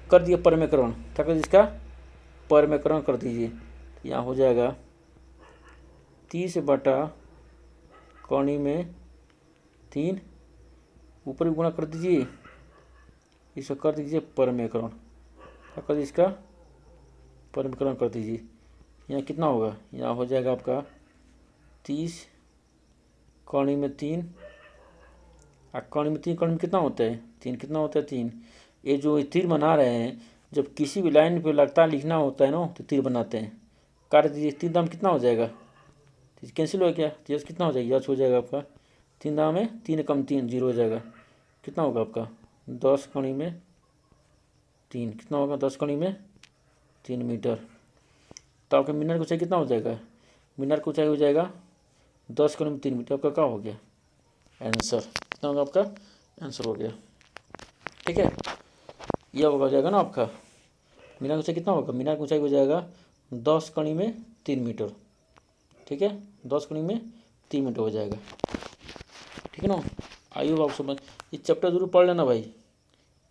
कर दिए परमेकरण, क्या कर इसका परमेकरण कर दीजिए। तो यहाँ हो जाएगा 30 बटा कणी में 3, ऊपर भी गुणा कर दीजिए, इसको कर दीजिए परमेकरण, क्या कर दीजिए इसका परमेकरण कर दीजिए। यहाँ कितना होगा, यहाँ हो जाएगा आपका 30 कणी में 3, कणी में 3, कणी में कितना होता है 3, कितना होता है 3। ये जो तीर बना रहे हैं, जब किसी भी लाइन पे लगता लिखना होता है ना, तो तीर बनाते हैं, काट दीजिए। 3 दाम कितना हो जाएगा, कैंसिल हो गया, तो यस कितना हो जाएगा, यस हो जाएगा आपका 3 दाम में 3 कम 3 0 हो जाएगा, कितना होगा आपका 10 कणी में 3, कितना होगा 10 कणी में 3 मीटर। तो आपका मीनार की ऊंचाई कितना हो जाएगा, मीनार की ऊंचाई हो जाएगा 10 कणी में 3 मीटर, आपका क्या हो गया आंसर, कितना होगा आपका आंसर हो गया, ठीक है। यह हो जाएगा ना आपका मीनार की ऊंचाई कितना होगा, मीनार की ऊंचाई हो जाएगा 10 कणी में 3 मीटर, ठीक है, 10 कणी में 3 मीटर हो जाएगा, ठीक है ना। आइए आप समझ, इस चैप्टर जरूर पढ़ लेना भाई,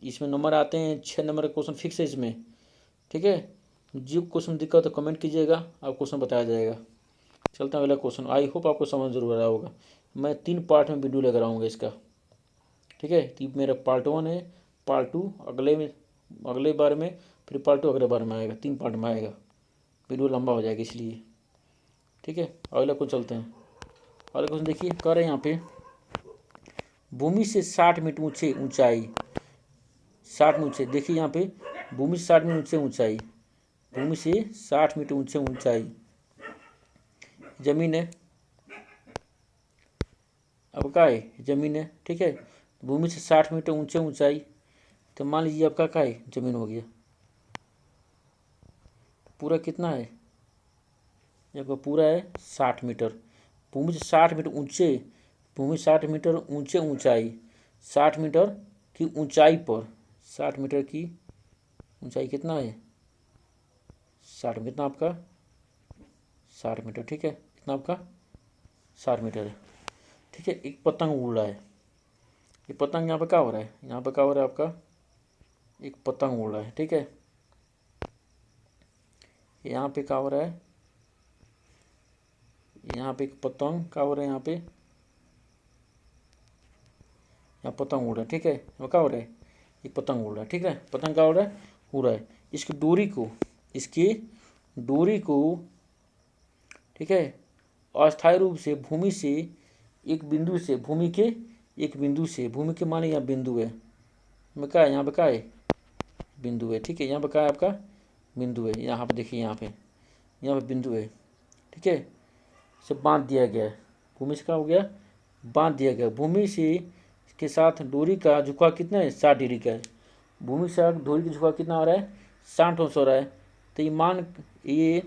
इसमें नंबर आते हैं 6 नंबर का क्वेश्चन फिक्स है इसमें, ठीक है। जो क्वेश्चन दिक्कत तो कमेंट कीजिएगा, आप क्वेश्चन बताया जाएगा। चलता है अगला क्वेश्चन, आई होप आपको समझ जरूर आया होगा। मैं 3 पार्ट में वीडियो लेकर आऊँगा इसका, ठीक है। तो मेरा पार्ट 1 है, पार्ट 2 अगले बार में, फिर पार्ट 2 अगले बार में आएगा, 3 पार्ट में आएगा, वीडियो लंबा हो जाएगा इसलिए, ठीक है। अगला क्वेश्चन चलते हैं, अगला क्वेश्चन देखिए कह रहे हैं यहाँ पे, भूमि से 60 मीटर ऊंचे ऊंचाई, 60 मीटर ऊंचे, देखिए यहाँ पे भूमि से 60 मीटर ऊंचे ऊंचाई, भूमि से 60 मीटर ऊंचे ऊंचाई, जमीन है। अब क्या है, जमीन है, ठीक है। भूमि से 60 मीटर ऊंचे ऊंचाई, तो मान लीजिए आपका क्या है, जमीन हो गया। पूरा कितना है, आपका पूरा है 60 मीटर। भूमि से 60 मीटर ऊंचे, भूमि 60 मीटर ऊंचे ऊंचाई, 60 मीटर की ऊंचाई पर, 60 मीटर की ऊंचाई कितना है, 60 कितना आपका 60 मीटर, ठीक है। कितना आपका 60 मीटर है, ठीक है। एक पतंग उड़ रहा है, ये पतंग यहाँ पे क्या हो रहा है, यहाँ पे क्या हो रहा है आपका, एक पतंग उड़ रहा है, ठीक है। यहाँ पे क्या हो रहा है, यहाँ पे एक पतंग क्या हो रहा है, यहाँ पतंग उड़ रहा है, ठीक है। यहाँ क्या हो रहा है, एक पतंग उड़ रहा है, ठीक है। पतंग क्या हो रहा है, उड़ रहा है। इसकी दूरी को, इसकी दूरी को, ठीक है, अस्थायी रूप से भूमि से एक बिंदु से, भूमि के एक बिंदु से, भूमि के माने यहाँ बिंदु है, में क्या है, यहाँ पे क्या है, बिंदु है, ठीक है। यहाँ पे क्या है आपका, बिंदु है। यहाँ पे देखिए, यहाँ पे बिंदु है, ठीक है। इसे बांध दिया गया है, भूमि से क्या हो गया, बांध दिया गया। भूमि से के साथ दूरी का झुकाव कितना है, 60 डिग्री का है। भूमि से दूरी का झुकाव कितना हो रहा है, 60 अंश हो रहा है। तो ये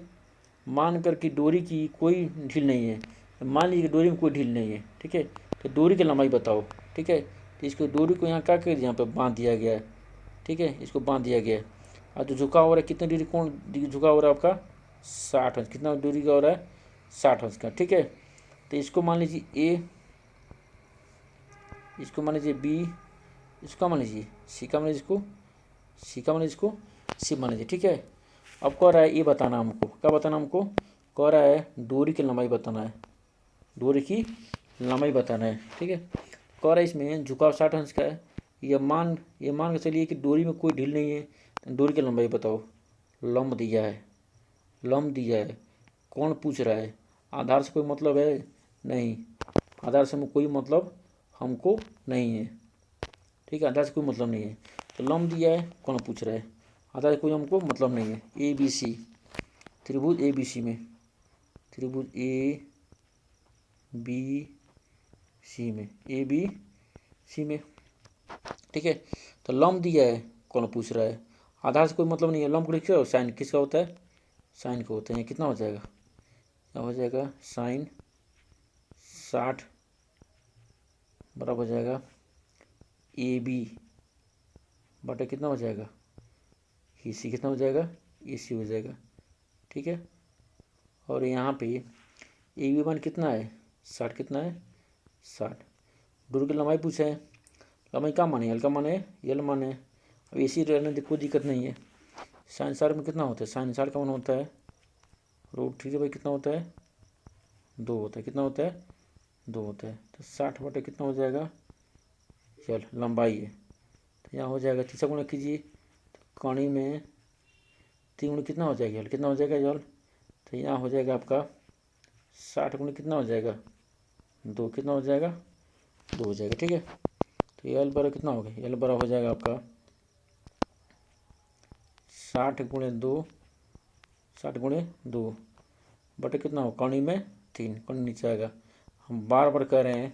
मान कर कि डोरी की कोई ढील नहीं है, मान लीजिए डोरी में कोई ढील नहीं है, ठीक है। तो डोरी की लंबाई बताओ, ठीक है। तो इसको डोरी को यहाँ क्या कर दिया, यहाँ पे बांध दिया गया है, ठीक है। इसको बांध दिया गया है। और जो झुकाव हो रहा है, कितने डिग्री कोण झुकाव हो रहा है आपका, 60 अंश। कितना दूरी का हो रहा है, 60 अंश का, ठीक है। तो इसको मान लीजिए ए, इसको मान लीजिए बी, इसका मान लीजिए सी, का मान लीजिए इसको सी, का मान लीजिए इसको सी मान लीजिए, ठीक है। अब कह रहा है ये बताना हमको, क्या बताना हमको, कह रहा है डोरी की लंबाई बताना है, डोरी की लंबाई बताना है, ठीक है। कह रहा है इसमें झुकाव 60 अंश का है। ये मान के चलिए कि डोरी में कोई ढील नहीं है, तो डोरी की लंबाई बताओ। लंब दिया है, लंब दिया है, कौन पूछ रहा है, आधार से कोई मतलब है नहीं, आधार से कोई मतलब हमको नहीं है, ठीक है। आधार से कोई मतलब नहीं है, तो लंब दिया है, कौन पूछ रहा है, आधार से कोई हमको मतलब नहीं है। ए बी सी, त्रिभुज ए बी सी में, त्रिभुज ए बी सी में, ए बी सी में, ठीक है। तो लंब दिया है, कौन पूछ रहा है, आधार से कोई मतलब नहीं है। लंब को क्या, साइन किसका होता है, साइन का होता है। कितना हो जाएगा, क्या हो जाएगा, साइन 60 बराबर हो जाएगा ए बी बटा कितना हो जाएगा, ए सी, कितना हो जाएगा, ए सी हो जाएगा, ठीक है। और यहाँ पे ए बी मान कितना है, 60, कितना है 60। डोरी की लंबाई पूछा है, लंबाई क्या माने, एल का माने, एल माने। अब ए सी रहने दे, कोई दिक्कत नहीं है। साइन 60 में कितना होता है, साइन 60 का मान होता है √3 भाई, कितना होता है 2 होता है, कितना होता है 2 होता है। तो 60 बटे कितना हो जाएगा, चल लंबाई है, तो यहाँ हो जाएगा 3 गुणा कीजिए, तो कणी में 3 गुणा कितना हो जाएगा, कितना हो जाएगा जल, तो यहाँ हो जाएगा आपका 60 गुणा कितना हो जाएगा 2, कितना हो जाएगा 2 हो जाएगा, ठीक है। तो एल बराबर कितना हो गया, एल बराबर हो जाएगा आपका 60 गुणे 2, 60 गुणे 2 बटे कितना हो, कणी में 3, कणी नीचे आएगा। हम बार बार कह रहे हैं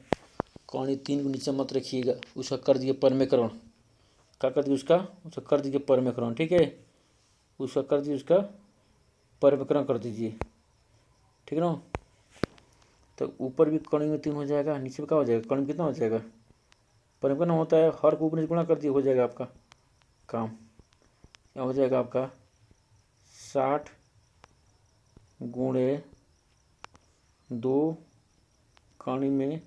कणी 3 को नीचे मत रखिएगा, उसका कर दिए परमेकरण, क्या कर दिए उसका कर दीजिए परमेकरण, ठीक है। उसका कर दीजिए, उसका परमेकरण कर दीजिए, ठीक है ना। तो ऊपर भी कणी में 3 हो जाएगा, नीचे में क्या हो जाएगा, कणी में कितना हो जाएगा, परमेकरण होता है हर को ऊपर नीचे गुणा कर दिए, हो जाएगा आपका काम। क्या हो जाएगा आपका 60 गुणे 2 कणी में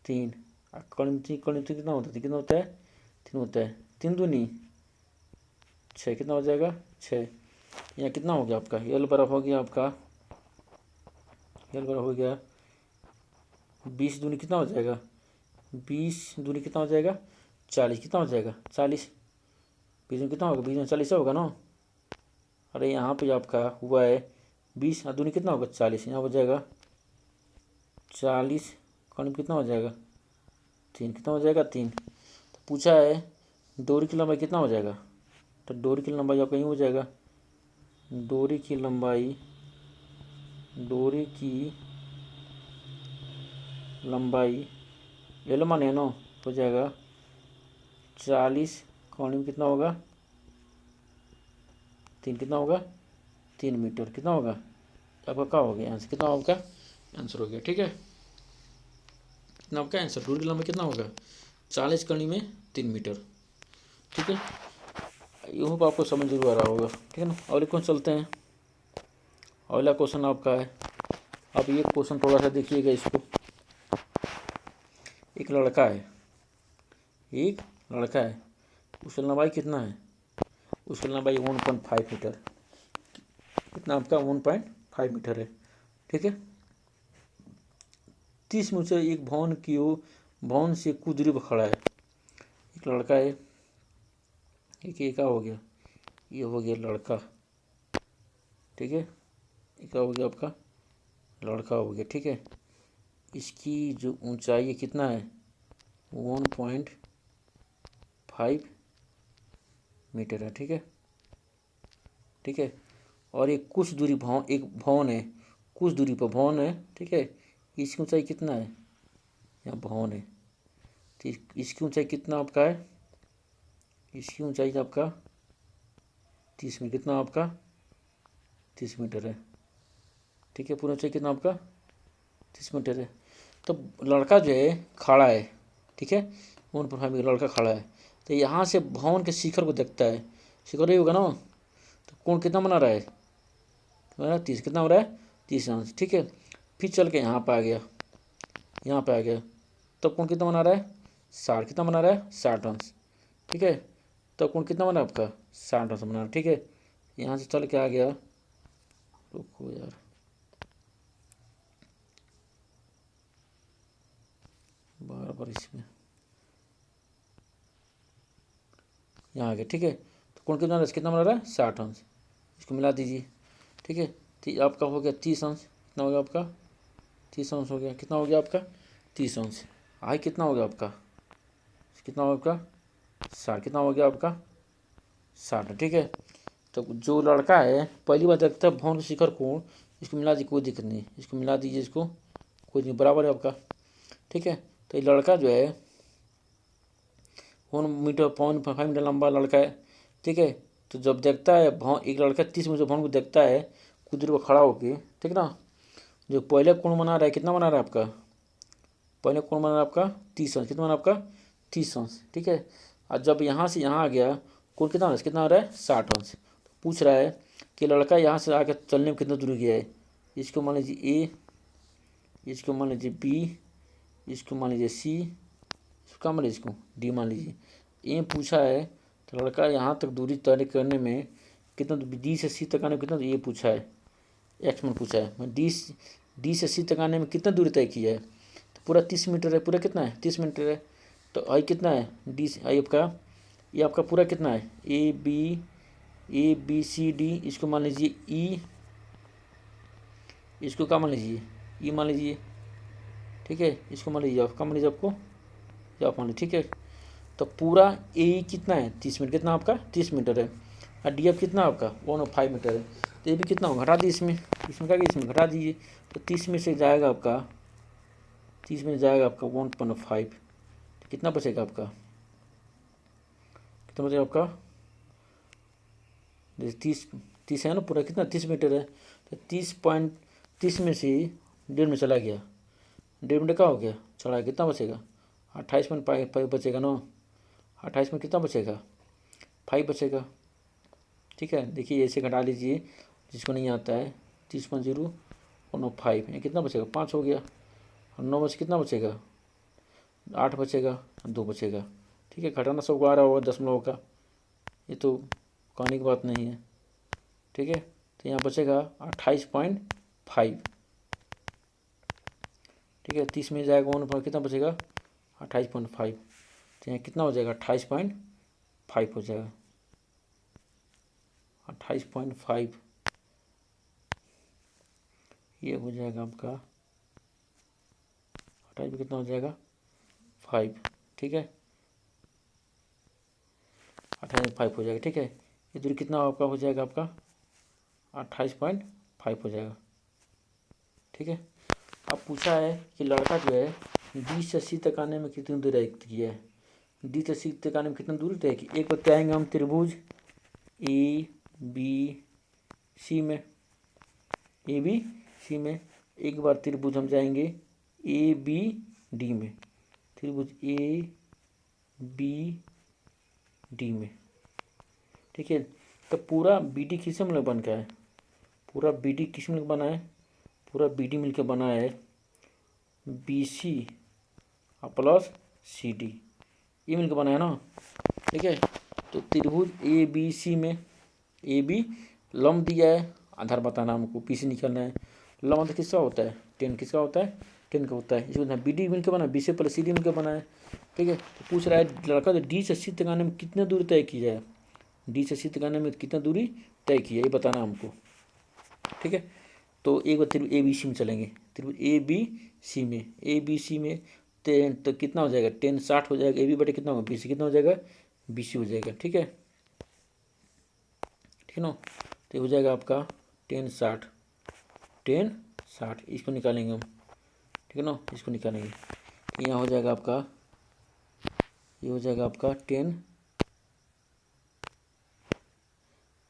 3, कणी में 3 कितना होता है, कितना होता है 3 होता है, 3 दूनी 6, कितना हो जाएगा 6। यहाँ कितना हो गया आपका, एल बराबर हो गया आपका, एल बराबर हो गया 20 दूनी कितना हो जाएगा, 20 दूनी कितना हो जाएगा 40, कितना हो जाएगा 40, 20 में कितना होगा, 20 में 40 होगा ना। अरे यहाँ पे आपका हुआ है 20 दूनी कितना होगा 40, यहाँ हो जाएगा 40, कौन कितना हो जाएगा 3, कितना हो जाएगा 3। तो पूछा है डोरी की लंबाई कितना हो जाएगा, तो डोरी की लंबाई आपका यूँ हो जाएगा डोरी की लंबाई एल मान एनो हो जाएगा 40 कोण में कितना होगा 3, कितना होगा 3 मीटर, कितना होगा आपका क्या हो गया आंसर, कितना आपका आंसर हो गया। ठीक है, कितना आपका आंसर, डोरी की लंबाई कितना होगा 40 कणी में 3 मीटर। ठीक है, यूँ आपको समझ जरूर आ रहा होगा। ठीक है ना, अगले क्वेश्चन चलते हैं। अगला क्वेश्चन आपका है, अब ये क्वेश्चन थोड़ा सा देखिएगा इसको। एक लड़का है उसकी लंबाई कितना है, उसकी लंबाई 1.5 मीटर, कितना आपका 1.5 मीटर है। ठीक है, 30 मीटर से एक भवन से कुछ दूरी पर खड़ा है। एक लड़का है, एक क्या हो गया, ये हो गया लड़का। ठीक है, ये क्या हो गया आपका लड़का हो गया। ठीक है, इसकी जो ऊंचाई है कितना है 1.5 मीटर है। ठीक है, ठीक है, और एक कुछ दूरी एक भवन है, कुछ दूरी पर भवन है। ठीक है, इसकी ऊंचाई कितना है, यहाँ भवन है तो इसकी ऊंचाई कितना आपका है, इसकी ऊंचाई आपका 30 मीटर, कितना आपका 30 मीटर है। ठीक है, पूरा ऊंचाई कितना आपका 30 मीटर है। तो लड़का जो है खड़ा है। ठीक है, 1.5 मीटर लड़का खड़ा है, तो यहाँ से भवन के शिखर को देखता है, शिखर ही होगा ना, तो कोण कितना बना रहा है 30, कितना हो रहा है 30 अंश। ठीक है, फिर चल के यहाँ पे आ गया, तब कोण कितना बना रहा है 60, कितना बना रहा है 60 अंश। ठीक है, तब कोण कितना बना आपका 60 अंश बना रहा है। ठीक है, यहाँ से चल के आ गया, रुको यार, बार इसमें यहाँ आ गया। ठीक है, तो कोण कितना बना रहा है 60 अंश, इसको मिला दीजिए। ठीक है, तो आपका हो गया 30 अंश, कितना हो गया आपका 30 अंश हो गया, कितना हो गया आपका 30 अंश। आई कितना हो गया आपका, कितना हो गया आपका 60, कितना हो गया आपका 60। ठीक है, तो जो लड़का है पहली बार देखता है भवन के शिखर कोण, इसको मिला दीजिए, कोई दिक्कत नहीं, इसको मिला दीजिए, इसको कोई नहीं, बराबर है आपका। ठीक है, तो ये लड़का जो है 1.5 मीटर लंबा लड़का है। ठीक है, तो जब देखता है भवन, एक लड़का 30 मीटर भवन को देखता है कुछ देर पर खड़ा होके, ठीक ना, जो पहले कोण बना रहा है कितना बना रहा है आपका, पहले कोण बना रहा है आपका 30 अंश, कितना बना आपका 30 अंश। ठीक है, और जब यहाँ से यहाँ आ गया कोण कितना आ रहा है 60 अंश। तो पूछ रहा है कि लड़का यहाँ से आकर चलने में कितना दूरी गया है, इसको मान लीजिए ए, इसको मान लीजिए बी, इसको मान लीजिए सी, इसको क्या मान लीजिए, इसको डी मान लीजिए। ए पूछा है तो लड़का यहाँ तक दूरी तय करने में कितना, डी से सी तक आने में कितना, ये पूछा है एक्स मान पूछा है, मैं डी से सी तक आने में कितना दूरी तय किया है, तो पूरा 30 मीटर है, पूरा कितना है 30 मीटर है। तो आई कितना है डी से आई आपका, ये आपका पूरा कितना है ए बी सी डी, इसको मान लीजिए ई, इसको क्या मान लीजिए ई मान लीजिए। ठीक है, इसको मान लीजिए आप, क्या मान लीजिए आपको, या आप मान लीजिए। ठीक है, तो पूरा ए कितना है 30 मीटर, कितना आपका 30 मीटर है, और डी एफ कितना आपका 1.5 मीटर है। तो ये भी कितना होगा, घटा दीजिए इसमें क्या, इसमें घटा दीजिए, तो 30 में से जाएगा आपका 30 में जाएगा आपका 1.5, तो कितना बचेगा आपका, कितना बचेगा आपका, जैसे 30 है ना पूरा, कितना 30 मीटर है, तो 30 में से 1.5 में चला गया, 1.5 मीटर क्या हो गया चला, कितना बचेगा 28.5 बचेगा ना, 28 में कितना बचेगा 5 बचेगा। ठीक है, देखिए ऐसे घटा लीजिए, जिसको नहीं आता है 30.0 ये कितना बचेगा 5 हो गया, और 9 में से कितना बचेगा 8 बचेगा, 2 बचेगा। ठीक है, घटाना सबको आ रहा होगा दशमलव का, ये तो कहने की बात नहीं है। ठीक है, तो यहाँ बचेगा 28.5। ठीक है, 30 में जाएगा 1 कितना बचेगा 28.5, तो यहाँ कितना हो जाएगा 28.5 हो जाएगा, 28.5 ये हो जाएगा आपका 28 में कितना हो जाएगा 5। ठीक है, 28.5 हो जाएगा। ठीक है, ये दूरी कितना आपका हो जाएगा आपका 28.5 हो जाएगा। ठीक है। अब पूछा है कि लड़का जो है डी से सी तक आने में कितनी दूरी तय किया है। डी से सी तक आने में कितनी दूरी तय की। एक बताएंगे हम त्रिभुज ए बी सी में, ए बी सी में एक बार त्रिभुज हम जाएंगे ए बी डी में, त्रिभुज ए बी डी में। ठीक है। तो पूरा बी डी किससे मिलकर बन का है, पूरा बी डी किस मिलकर बना है, पूरा बी डी मिलकर बना है B C plus C D, ये मिलकर बना है ना। ठीक है। तो त्रिभुज ए बी सी में ए बी लंब दिया है, आधार बताना हमको, पी सी निकालना है। लंब किसका होता है, 10 किसका होता है, 10 का होता है। इसको बी डी मिलकर बना, B C plus C D मिलकर बना है। ठीक है। तो पूछ रहा है लड़का तो डी से सी तक आने में कितनी दूरी तय की जाए, डी से सी तक आने में कितना दूरी तय की है ये बताना हमको। ठीक है। तो एक बार त्रिभुज ए बी सी में चलेंगे, त्रिभुज ए बी सी में, ए बी सी में 10 तो कितना हो जाएगा, 10 60 हो जाएगा। ए बी बटे कितना होगा, बी सी कितना हो जाएगा, बी सी हो जाएगा। ठीक है। ठीक है ना। तो हो जाएगा आपका 10 60, 10 60 इसको निकालेंगे हम। ठीक है ना, इसको निकालेंगे। यहाँ हो जाएगा आपका, ये हो जाएगा आपका 10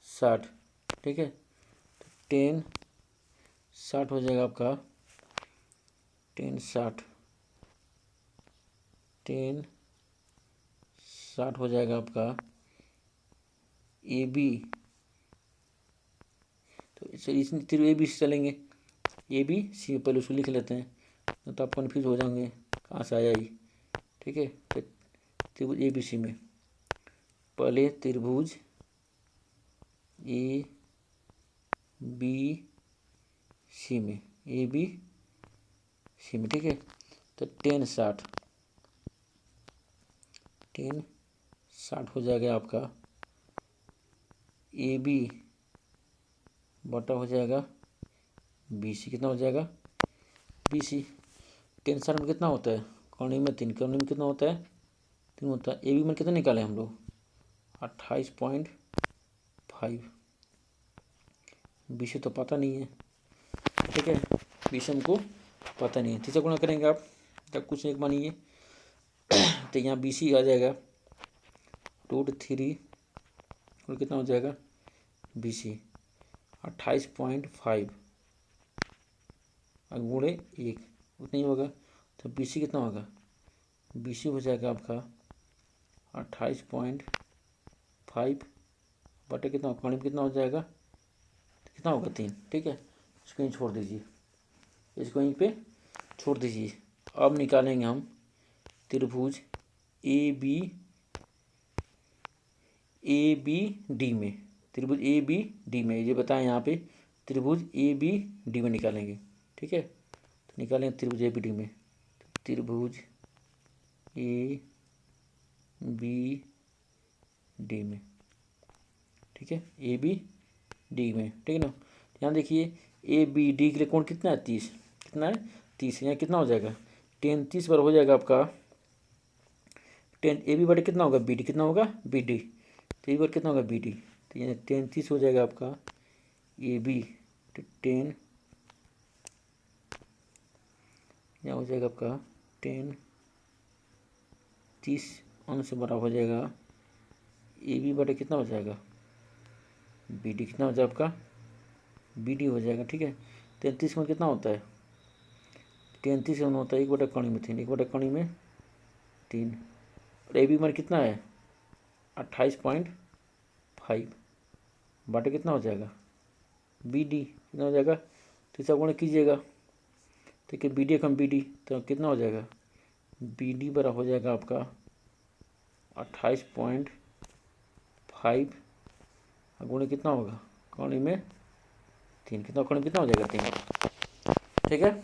60। ठीक है। 10 60 हो जाएगा आपका, 10 60, 10 60 हो जाएगा आपका ए बी। तो इस ए बी से चलेंगे, ए बी सी पहले उसको लिख लेते हैं तो आप कन्फ्यूज हो जाएंगे कहाँ से आया ये। ठीक है। तो त्रिभुज ए बी सी में पहले त्रिभुज ए बी सी में, ए बी सी में। ठीक है। तो 10 60, 10 60 हो जाएगा आपका ए बी बटा हो जाएगा बी सी, कितना हो जाएगा बी सी। 10 60 में कितना होता है, कौड़ी में 3, कौड़ी में कितना होता है 3 होता है। ए बी में कितना निकाले हम लोग 28.5, बी सी तो पता नहीं है। ठीक है। बी सी हमको पता नहीं है, तीसरा गुणा करेंगे आप तब कुछ एक मानिए। तो यहाँ बी सी आ जाएगा √3 और कितना हो जाएगा बी सी 28.5 गुणे 1 उतना ही होगा। तो बी सी कितना होगा, बी सी हो जाएगा आपका 28.5 बटे कितना होगा, कितना हो जाएगा, कितना होगा 3। ठीक है। इसको यहीं छोड़ दीजिए, इसको यहीं पे छोड़ दीजिए। अब निकालेंगे हम त्रिभुज ए बी डी में, त्रिभुज ए बी डी में ये बताएं यहाँ पे त्रिभुज ए बी डी में निकालेंगे। ठीक है। तो निकालेंगे त्रिभुज ए बी डी में, त्रिभुज ए बी डी में। ठीक है। ए बी डी में। ठीक है ना। यहाँ देखिए ए बी डी के लिए कोण कितना है 30, कितना है 30। यहाँ कितना हो जाएगा 10 30 बार हो जाएगा आपका 10 ए बी बटे कितना होगा बी डी, कितना होगा बी डी। तो एक बार कितना होगा बी डी, तो यहाँ 10 30 हो जाएगा आपका ए बी, तो 10 यहाँ हो जाएगा आपका 10 30 अंश बराबर हो जाएगा ए बी बटे कितना हो जाएगा बी डी, कितना हो जाएगा आपका बी डी हो जाएगा। ठीक है। 33 में कितना होता है 33 में होता है 1 बटा कणी में 3, 1 बटा कणी में 3। और ए बी में कितना है 28.5 बटे कितना हो जाएगा बी डी, कितना हो जाएगा। तो इसे गुणा कीजिएगा, ठीक है। बी डी कम बी डी तो कितना हो जाएगा बी डी बराबर हो जाएगा आपका 28.5 गुणे कितना होगा कौड़ी में 3, कितना कौड़ी कितना हो जाएगा 3। ठीक है।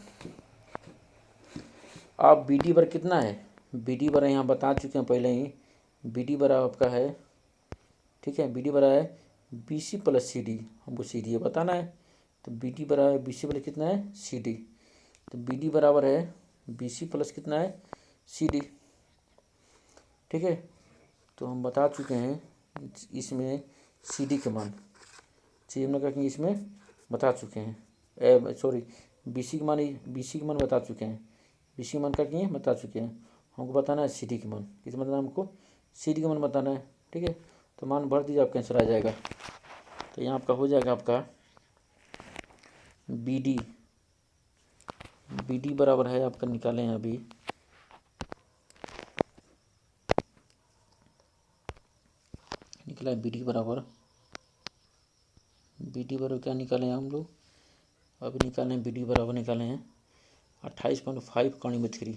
अब बी डी बर कितना है, बी डी बरा यहाँ बता चुके हैं पहले ही, बी डी बरा आपका है, ठीक है। बी डी बरा है B C plus C D, हमको सी डी बताना है। तो बी डी बराबर है बी सी प्लस कितना है सी डी, तो बी डी बराबर है बी सी प्लस कितना है सी डी। ठीक है। तो हम बता चुके हैं इसमें सी डी के मान सी हम लोग इसमें बता चुके हैं, सॉरी बी सी के मान बता चुके हैं, बी सी के मान क्या किए बता चुके हैं। हमको बताना है सी डी के मान, किस मतलब हमको सी डी के मान बताना है। ठीक है, तो मान भर दीजिए, आपका आंसर आ जाएगा। तो यहाँ आपका हो जाएगा आपका बी डी बराबर है आपका, निकालें हैं अभी, निकला है बी डी बराबर क्या निकाले हैं हम लोग, अभी निकाले हैं बी डी बराबर निकाले हैं 28.5 कौड़ी में 3,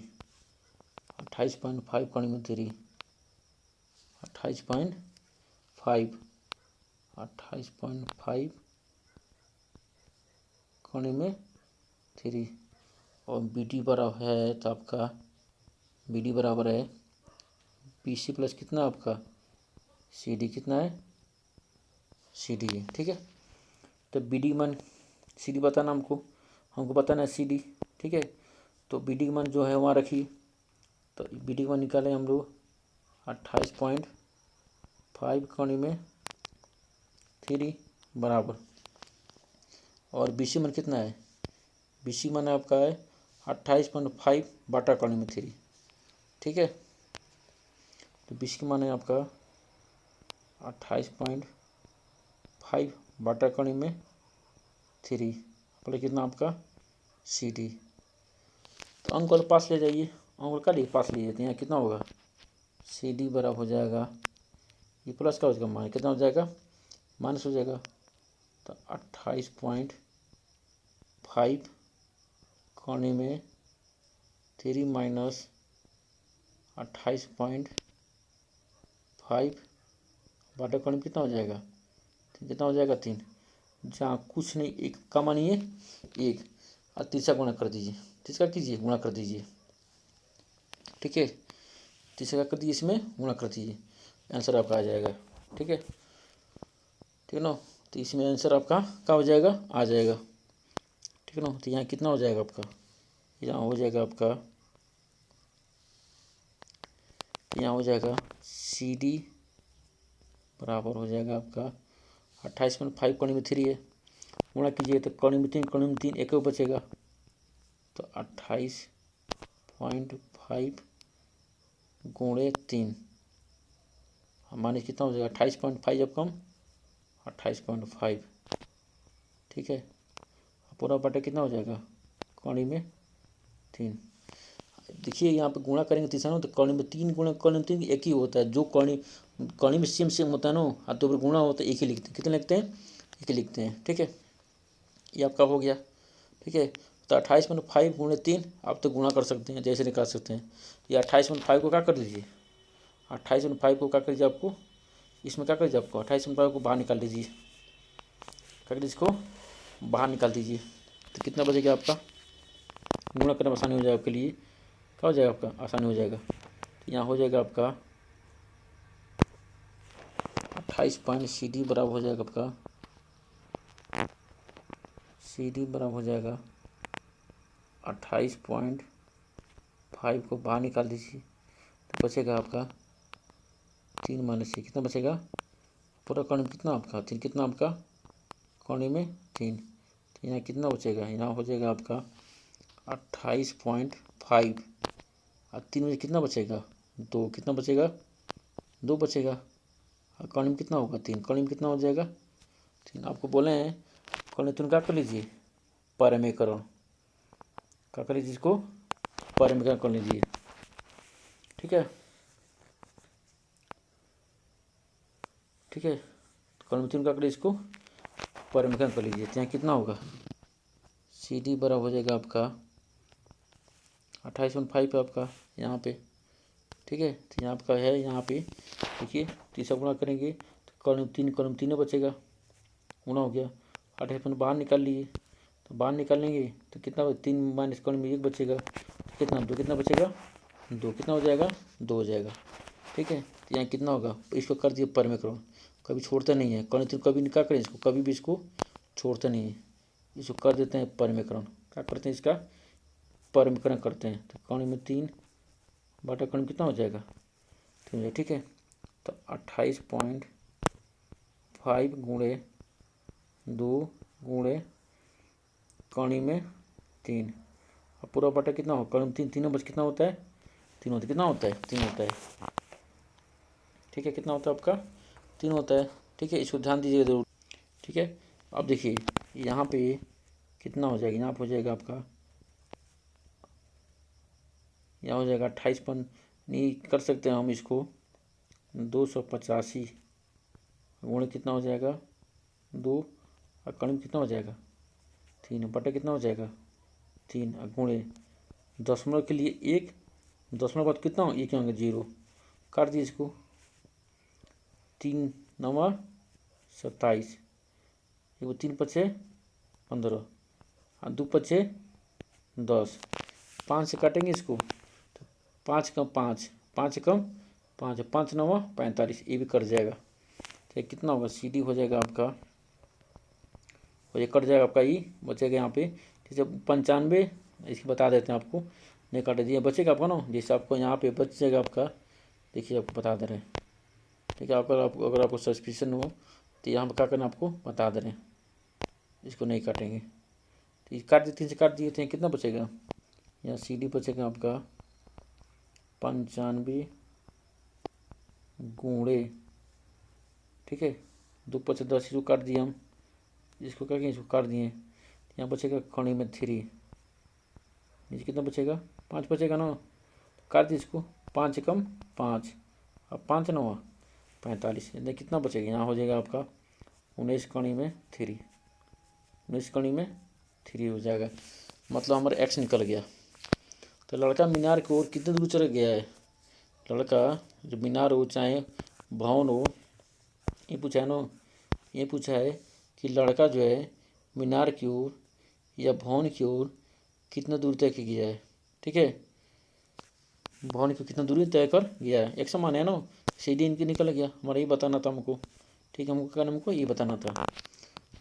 28.5 कौड़ी में 3, 28.5 कौड़ी में 3, और बी डी बराबर है, तो आपका बी डी बराबर है बी सी प्लस कितना आपका सी डी, कितना है सी डी है। ठीक है, तो बी डी मान सी डी बताना हमको बताना है सी डी। ठीक है, तो बी डी मान जो है वहाँ रखिए, तो बी डी मान निकालें हम लोग 28.5 कौड़ी में 3 बराबर, और बी सी मान कितना है, बी सी मान आपका है 28.5 बाटा कौड़ी में 3। ठीक है, तो बी सी मान है आपका 28.5 बाटा कौड़ी में 3, बोले कितना आपका सी डी। तो अंक वाले पास ले जाइए, अंक का लिए पास ले जाते हैं, कितना होगा सी डी बराबर हो जाएगा, ये प्लस का हो जाएगा माइनस, कितना हो जाएगा माइनस हो जाएगा। तो 28.5 कौड़ी में 3 माइनस 28.5 बाटा कौड़ी में कितना हो जाएगा, कितना हो जाएगा 3, जहाँ कुछ नहीं एक का मानिए एक, और तीसरा गुणा कर दीजिए, तीसरा कीजिए गुणा कर दीजिए। ठीक है, तीसरा कर दीजिए, इसमें गुणा कर दीजिए, आंसर आपका आ जाएगा। ठीक है, ठीक है ना, तो इसमें आंसर आपका क्या हो जाएगा आ जाएगा। ठीक है ना, तो यहाँ कितना हो जाएगा आपका, यहाँ हो जाएगा आपका, यहाँ हो जाएगा सी डी बराबर हो जाएगा आपका 28.5 कौड़ी में 3 है, गुणा कीजिए तो कौड़ी में 3 एक बचेगा, तो 28.5 गुणे 3 माने कितना हो जाएगा 28.5 जब कम 28.5। ठीक है, पूरा बटा कितना हो जाएगा कौड़ी में 3। देखिए यहाँ पे गुणा करेंगे तीसरा ना, तो कौड़ी में 3 गुणा कौड़ी में 3 एक ही होता है, जो कौड़ी में सेम होता है ना, हाथ तो गुणा होता है एक ही लिखते हैं, कितने लिखते हैं एक ही लिखते हैं। ठीक है, ये आपका हो गया। ठीक है, तो 28.5 गुणे 3 आप तो गुणा कर सकते हैं, जैसे निकाल सकते हैं। ये 28.5 को क्या कर लीजिए, 28.5 को क्या कर लीजिए आपको, इसमें क्या कर लीजिए आपको 28.5 को बाहर निकाल लीजिए, क्या कर इसको बाहर निकाल दीजिए, तो कितना बचेगा आपका, गुणा करने में आसानी हो जाएगा आपके लिए, क्या हो जाएगा आपका आसानी हो जाएगा। तो यहाँ हो जाएगा आपका 28 सी डी बराबर हो जाएगा आपका, सी डी बराबर हो जाएगा 28.5 को बाहर निकाल दीजिए, तो बचेगा आपका 3 माइनस सी, कितना बचेगा पूरा कौड़ी में कितना आपका 3, कितना आपका कौड़ी में 3, तो यहाँ कितना बचेगा, यहाँ हो जाएगा आपका 28.5 और 3 में कितना बचेगा 2, कितना बचेगा 2 बचेगा, और कौड़ी में कितना होगा 3, कौड़ी में कितना हो जाएगा 3। आपको बोले हैं कौड़ी 3 क्या कर लीजिए परमीकरण, क्या कर लीजिए इसको परमीकरण कर लीजिए। ठीक है, ठीक है, कौड़ी में 3 क्या कर लीजिए इसको परमीकरण कर लीजिए, तो यहाँ कितना होगा सी डी बराबर हो जाएगा आपका 28.5 है आपका यहाँ पे। ठीक है, तो यहाँ आपका है यहाँ पे देखिए, तीसरा गुणा करेंगे तो कौड़ी में 3 बचेगा, गुणा हो गया 28 बाहर निकाल लिए, तो बाहर निकालेंगे तो कितना 3 माइनस कौड़ी में 1 बचेगा, तो कितना 2, कितना बचेगा 2, कितना हो जाएगा 2 हो जाएगा। ठीक है, तो यहाँ कितना होगा, इसको कर दिए परमीकरण, कभी छोड़ते नहीं है कौड़ी 3, कभी क्या करें इसको कभी भी इसको छोड़ते नहीं है, इसको कर देते हैं परमीकरण, क्या करते हैं इसका परमीकरण करते हैं, तो कौड़ी में 3 बाटा कौड़ी में कितना हो जाएगा 3। ठीक है, तो 28.5 गुणे 2 गुणे कणी में 3। अब पूरा बटा कितना हो, कणी में 3, 3 बच कितना होता है 3 होता है, कितना होता है 3 होता है। ठीक है, कितना होता है आपका 3 होता है। ठीक है, इसको ध्यान दीजिएगा जरूर। ठीक है, अब देखिए यहाँ पे कितना हो जाएगा, यहाँ पे हो जाएगा आपका, यहाँ हो जाएगा 28 पन नहीं कर सकते हैं हम इसको 285 गुणे कितना हो जाएगा 2 और कण में कितना हो जाएगा 3 बटा कितना हो जाएगा 3 और गुणे दशमलव के लिए 1, दशमलव बाद कितना हो 1 होंगे 0, काट दिए इसको। 3 9 27, 3 पचे 15 और 2 पचे 10, 5 से काटेंगे इसको तो 5 कम 5, 5 कम 5, 5 9 45, ये भी कट जाएगा। तो कितना होगा सी डी हो जाएगा आपका, और ये कट जाएगा आपका, ई बचेगा यहाँ पे जैसे 95, इसकी बता देते हैं आपको, नहीं काट दिए बचेगा आपका ना, जैसे आपको यहाँ पे बच जाएगा आपका, देखिए आपको बता दे रहे हैं। ठीक है, अगर आपको सस्पिशन हो तो यहाँ पर क्या करना आपको बता दे रहे हैं, इसको नहीं काटेंगे तो ये काट दिए, 3 से काट दिए थे, कितना बचेगा यहाँ सी डी बचेगा आपका 95 गुणे, ठीक है 2 5 10, इसको काट दिए हम, इसको क्या किए इसको काट दिए, यहाँ बचेगा कणी में 3, नीचे कितना बचेगा 5 बचेगा ना, काट दिए इसको 5 कम 5 और 5 9 45, यानी कितना बचेगा यहाँ हो जाएगा आपका 19 कणी में 3, 19 कणी में 3 हो जाएगा, मतलब हमारा एक्स निकल गया। तो लड़का मीनार की ओर कितने दूर चला गया है, लड़का जो मीनार हो चाहे भवन हो, ये पूछा है ना, ये पूछा है कि लड़का जो है मीनार की ओर या भवन की ओर कितना दूर तय गया है। ठीक है, भवन की कितना दूरी तय कर गया है, एक समान है ना, सी डी इनकी निकल गया, हमारा ये बताना था हमको। ठीक है, हमको क्या हमको ये बताना था।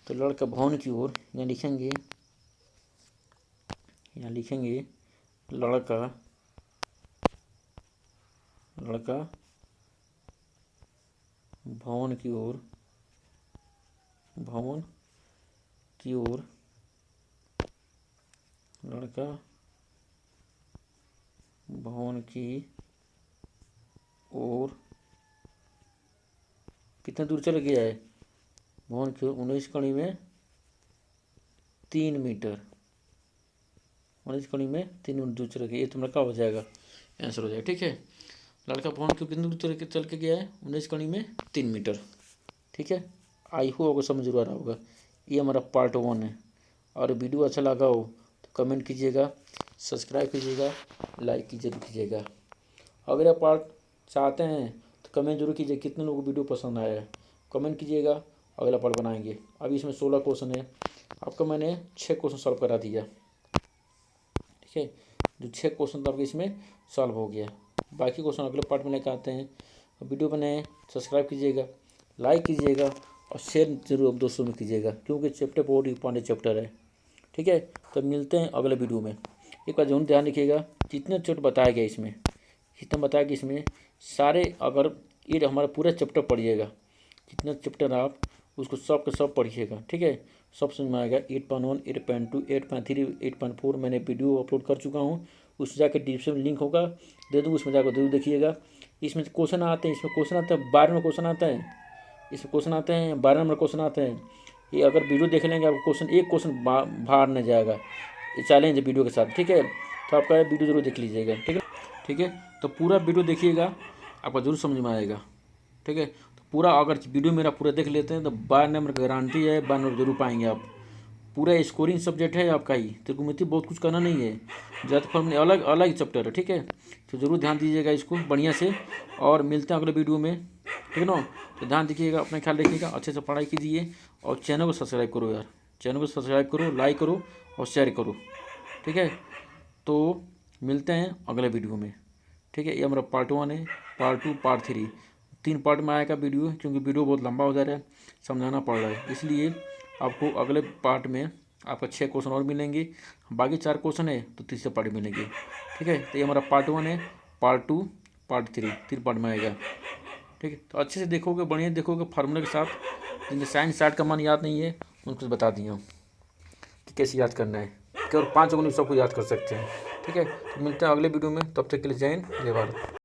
तो लड़का भवन की ओर यहाँ लिखेंगे, यहाँ लिखेंगे लड़का भवन की ओर, भवन की ओर, लड़का भवन की ओर कितना दूर चला गया है, भवन की ओर 19 कणी में 3 मीटर, 19 कणी में 3 मीटर दूर चला गया, ये तुम्हारा क्या हो जाएगा आंसर हो जाएगा। ठीक है, लड़का भवन की ओर कितनी दूर चल के गया है 19 कणी में 3 मीटर। ठीक है, आई होगा समझ जरूर आ रहा होगा। ये हमारा पार्ट 1 है, और वीडियो अच्छा लगा हो तो कमेंट कीजिएगा, सब्सक्राइब कीजिएगा, लाइक जरूर कीजिएगा। अगर आप पार्ट चाहते हैं तो कमेंट जरूर कीजिए, कितने लोगों को वीडियो पसंद आया है कमेंट कीजिएगा, अगला पार्ट बनाएंगे। अभी इसमें 16 क्वेश्चन है, आपका मैंने 6 क्वेश्चन सॉल्व करा दिया। ठीक है, जो 6 क्वेश्चन तो आपके इसमें सॉल्व हो गया, बाकी क्वेश्चन अगले पार्ट में लेकर आते हैं। वीडियो बनाए सब्सक्राइब कीजिएगा, लाइक कीजिएगा और शेयर जरूर अब दोस्तों में कीजिएगा, क्योंकि चैप्टर बहुत इंपॉर्टेंट चैप्टर है। ठीक है, तो मिलते हैं अगले वीडियो में। एक बार जरूर ध्यान रखिएगा, जितने चैप्टर बताया गया इसमें, जितना बताया गया इसमें सारे, अगर ये हमारा पूरा चैप्टर पढ़िएगा, जितना चैप्टर आप उसको सब के सब पढ़िएगा। ठीक है, सब समझ में आएगा। 8.1, 8.2, 8.3, 8.4 मैंने वीडियो अपलोड कर चुका हूँ, उसमें जाकर डिस्क्रिप्शन लिंक होगा दे दूँगा, उसमें जाकर जरूर देखिएगा। इसमें क्वेश्चन आते हैं, इसमें क्वेश्चन आता है 12 में क्वेश्चन आता है, इसमें क्वेश्चन आते हैं 12 नंबर क्वेश्चन आते हैं। ये अगर वीडियो देख लेंगे आपको क्वेश्चन, एक क्वेश्चन बाहर नहीं जाएगा, ये चैलेंज वीडियो के साथ। ठीक है, तो आपका वीडियो जरूर देख लीजिएगा। ठीक है, ठीक है, तो पूरा वीडियो देखिएगा, आपका जरूर समझ में आएगा। ठीक है, तो पूरा अगर वीडियो मेरा पूरा देख लेते हैं तो 12 नंबर की गारंटी है, 12 नंबर जरूर पाएंगे आप। पूरा स्कोरिंग सब्जेक्ट है आपका ही, त्रिकोणमिति बहुत कुछ करना नहीं है, ज़्यादा फॉर्म अलग अलग चैप्टर है। ठीक है, तो ज़रूर ध्यान दीजिएगा इसको बढ़िया से, और मिलते हैं अगले वीडियो में। ठीक है ना, तो ध्यान दीजिएगा, अपना ख्याल रखिएगा, अच्छे से पढ़ाई कीजिए, और चैनल को सब्सक्राइब करो यार, चैनल को सब्सक्राइब करो, लाइक करो और शेयर करो। ठीक है, तो मिलते हैं अगले वीडियो में। ठीक है, ये हमारा पार्ट 1 है, पार्ट 2, पार्ट 3, 3 पार्ट में आएगा वीडियो, क्योंकि वीडियो बहुत लंबा हो जा रहा है, समझाना पड़ रहा है, इसलिए आपको अगले पार्ट में आपका 6 क्वेश्चन और मिलेंगे, बाकी 4 क्वेश्चन है तो तीसरे पार्ट में मिलेंगे। ठीक है, तो ये हमारा पार्ट 1 है, पार्ट 2, पार्ट 3, 3 पार्ट में आएगा। ठीक है, तो अच्छे से देखोगे, बढ़िया देखोगे फार्मूला के साथ, जिनके साइन साइड का मान याद नहीं है उनको बता दिया हूँ कि कैसे याद करना है, केवल 5 उंगली सबको याद कर सकते हैं। ठीक है, तो मिलते हैं अगले वीडियो में, तब तक के लिए जय हिंद जय भारत।